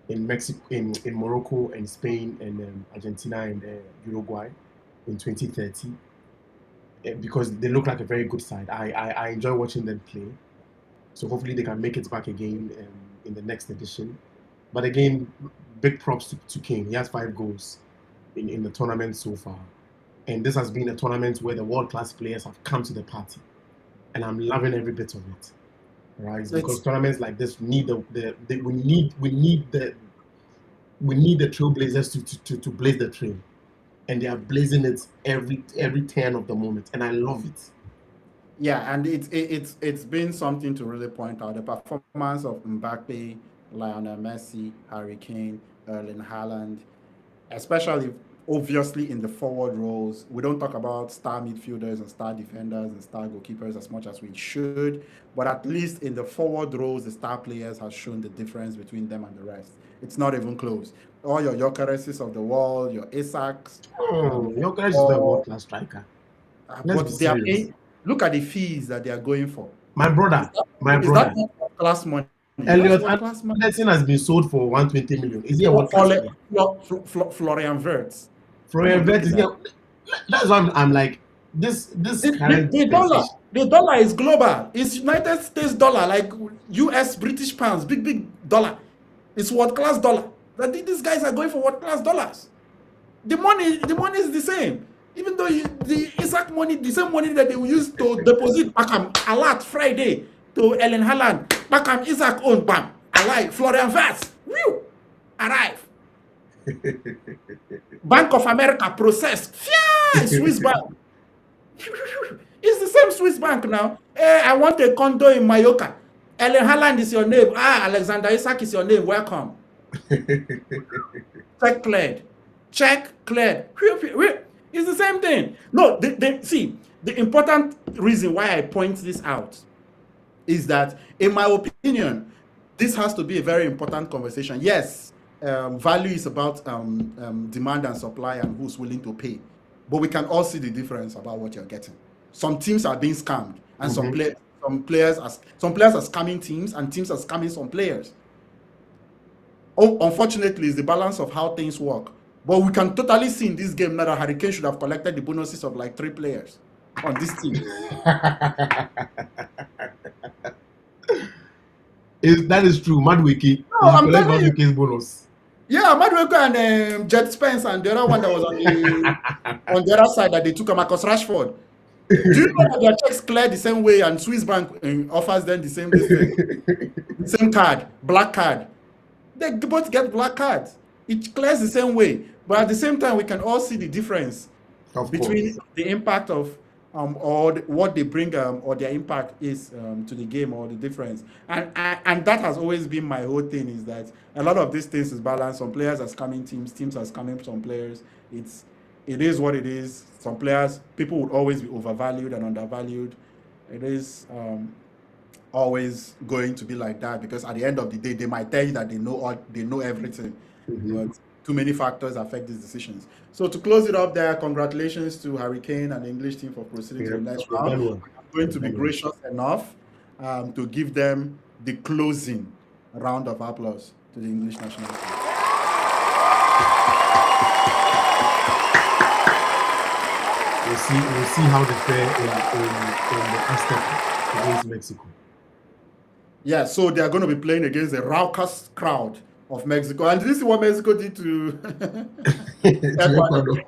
Mexico, in Morocco and Spain and Argentina and Uruguay in 2030, because they look like a very good side. I enjoy watching them play. So hopefully they can make it back again in the next edition. But again, big props to King. He has 5 goals in the tournament so far. And this has been a tournament where the world-class players have come to the party. And I'm loving every bit of it. Right? So because it's, tournaments like this need we need the trailblazers to blaze the trail. And they are blazing it every turn of the moment. And I love it. yeah, and it's been something to really point out. The performance of Mbappe, Lionel Messi, Harry Kane, Erling Haaland, especially obviously in the forward roles. We don't talk about star midfielders and star defenders and star goalkeepers as much as we should, but at least in the forward roles, the star players have shown the difference between them and the rest. It's not even close. All your Jokereses of the world, your Isaacs, Your guys is the world-class striker. Let's be but they are serious. paying. Look at the fees that they are going for. My brother, Is that not class money? That's Elliot what class money. Anderson has been sold for 120 million. Is he a world-class player? Florian Wirtz. Florian Wirtz is here. That's why I'm like this current The dollar is global. It's United States dollar, like US British pounds, big dollar. It's world class dollar. That these guys are going for world class dollars. The money is the same. Even though the exact money, the same money that they will use to deposit Beckham alert Friday to Erling Haaland, Beckham Isaac own bam. Alive. Florian Wirtz. Whew, arrive. Bank of America processed. Swiss bank. It's the same Swiss bank now. Hey, I want a condo in Mallorca. Erling Haaland is your name. Alexander Isak is your name. Welcome. Check cleared. Check cleared. It's the same thing. No, see, the important reason why I point this out is that, in my opinion, this has to be a very important conversation. Yes, value is about demand and supply and who's willing to pay. But we can all see the difference about what you're getting. Some teams are being scammed, and some players are scamming teams, and teams are scamming some players. Unfortunately, it's the balance of how things work. But we can totally see in this game now that Harry Kane should have collected the bonuses of like 3 players on this team. That is true. Madueke. No, I'm telling you. Madueke's bonus. Yeah, Madueke and Jet Spence and the other one that was on the other side that they took, Marcus Rashford. Do you know that their checks clear the same way and Swiss Bank offers them the same thing? The same card, black card. They both get black cards. It clears the same way. But at the same time, we can all see the difference between the impact of or what they bring or their impact is to the game, or the difference. And that has always been my whole thing, is that a lot of these things is balanced. Some players are scamming teams are scamming some players. It is what it is. Some players, people would always be overvalued and undervalued. It is always going to be like that, because at the end of the day, they might tell you that they know everything, but too many factors affect these decisions. So to close it up there, congratulations to Harry Kane and the English team for proceeding to the next round. I'm going to be gracious enough to give them the closing round of applause to the English national team. We'll see how they fare in the Azteca against Mexico. Yeah, so they are going to be playing against a raucous crowd of Mexico. And this is what Mexico did to Ecuador.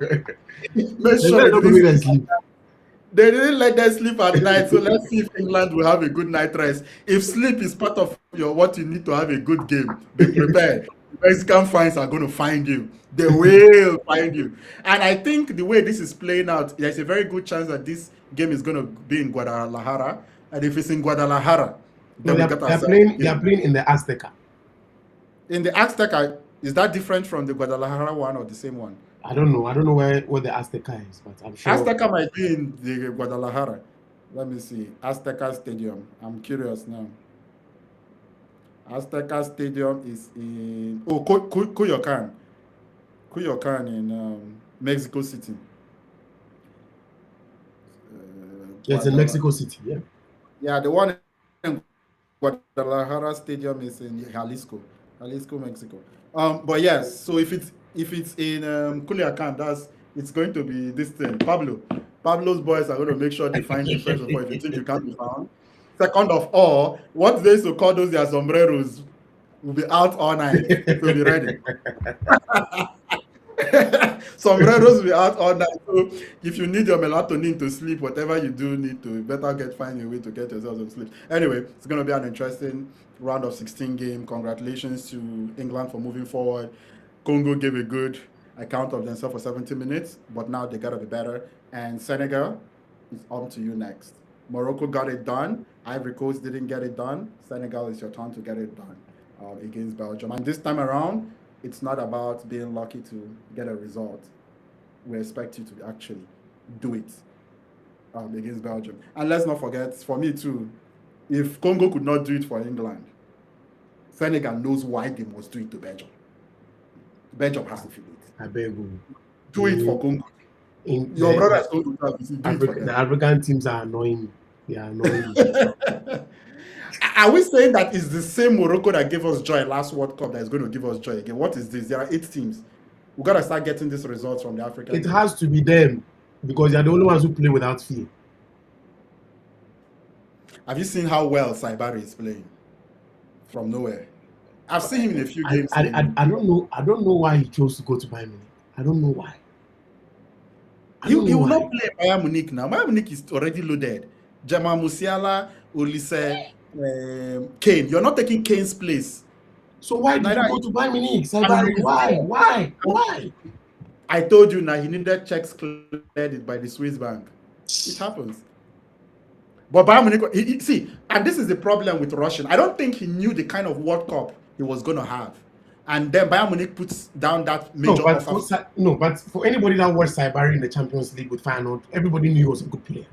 They didn't let them sleep at night. So let's see if England will have a good night rest. If sleep is part of what you need to have a good game, be prepared. Mexican fans are going to find you. They will find you. And I think the way this is playing out, there's a very good chance that this game is going to be in Guadalajara. And if it's in Guadalajara, no, they are playing in the Azteca. In the Azteca, is that different from the Guadalajara one or the same one? I don't know. I don't know where the Azteca is, but I'm sure Azteca might be in the Guadalajara. Let me see. Azteca Stadium. I'm curious now. Azteca Stadium is in Coyoacan. Coyoacan in Mexico City. It's in Mexico City. Yeah. Yeah, the one in Guadalajara Stadium is in Jalisco, Mexico. But yes, so if it's in Culiacan, it's going to be this thing. Pablo's boys are going to make sure they find you first of all. If you think you can't be found, second of all, what they used to call those their sombreros will be out all night, so be ready. Sombreros will be out all night. So if you need your melatonin to sleep, whatever you do need to, better find a way to get yourself some sleep. Anyway, it's going to be an interesting round of 16 game. Congratulations to England for moving forward. Congo gave a good account of themselves for 70 minutes, but now they got to be better. And Senegal is up to you next. Morocco got it done. Ivory Coast didn't get it done. Senegal is your turn to get it done against Belgium. And this time around, it's not about being lucky to get a result. We expect you to actually do it against Belgium. And let's not forget, for me too, if Congo could not do it for England, Senegal knows why they must do it to Belgium. Belgium has to feel it. I beg you. Do it for Congo. In Your the, brother is going to do it for them. the African teams are annoying me. They are annoying me. Are we saying that it's the same Morocco that gave us joy last World Cup that is going to give us joy again? What is this? There are 8 teams. We got to start getting these results from the African It teams. has to be them because they're the only ones who play without fear. Have you seen how well Saibari is playing from nowhere? I've seen him in a few games. I don't know. I don't know why he chose to go to Bayern Munich. I don't know why. He will not play Bayern Munich now. Bayern Munich is already loaded. Jamal Musiala, Olise, Kane. You're not taking Kane's place. So why did you go to Bayern Munich? Saibari? Why? I told you now he needed checks cleared by the Swiss bank. It happens. But Bayern Munich, see, and this is the problem with Russian. I don't think he knew the kind of World Cup he was going to have. And then Bayern Munich puts down that major offer. But for anybody that watched Saibari in the Champions League with Feyenoord, everybody knew he was a good player.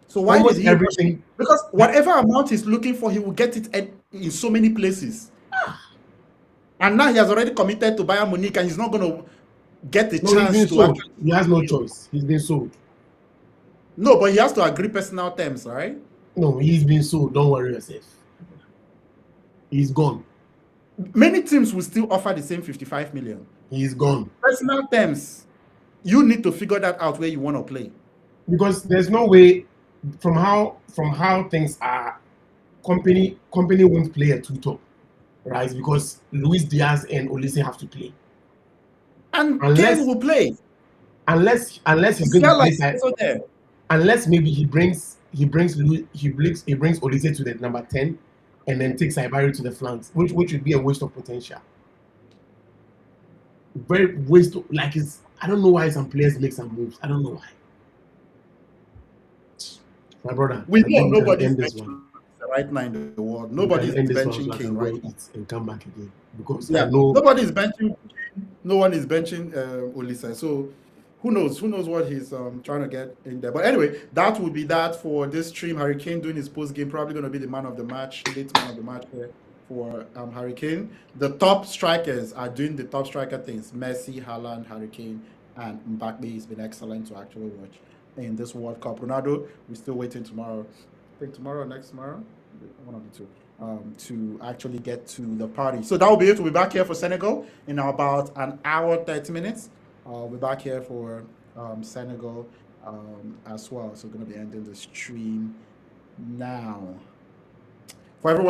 So why did he everything? Because whatever amount he's looking for, he will get it in so many places. And now he has already committed to Bayern Munich, and he's not going to get the chance to. He has no choice. He's been sold. No, but he has to agree personal terms, right? No, he's been sold. Don't worry yourself. He's gone. Many teams will still offer the same 55 million. He's gone. Personal terms. You need to figure that out where you want to play. Because there's no way, from how things are, company won't play a two-top, right? Because Luis Diaz and Olise have to play. And Kane will play. Unless he's going to play. Unless maybe he brings Olise to the number 10 and then takes Saibari to the flanks, which would be a waste of potential. Very waste of, I don't know why some players make some moves. I don't know why. My brother, we know nobody's benching right now in the world. Nobody's benching Kane right now. And come back again because nobody's benching. No one is benching Olise. So who knows what he's trying to get in there. But anyway, that would be that for this stream. Harry Kane doing his post game, probably going to be the man of the match, late man of the match here for Harry Kane. The top strikers are doing the top striker things. Messi, Haaland, Harry Kane, and Mbappe has been excellent to actually watch in this World Cup. Ronaldo, we're still waiting tomorrow. I think next tomorrow, one of the two. To actually get to the party. So that will be it. We'll be back here for Senegal in about an hour, 30 minutes. We'll be back here for Senegal as well. So we're going to be ending the stream now. For everyone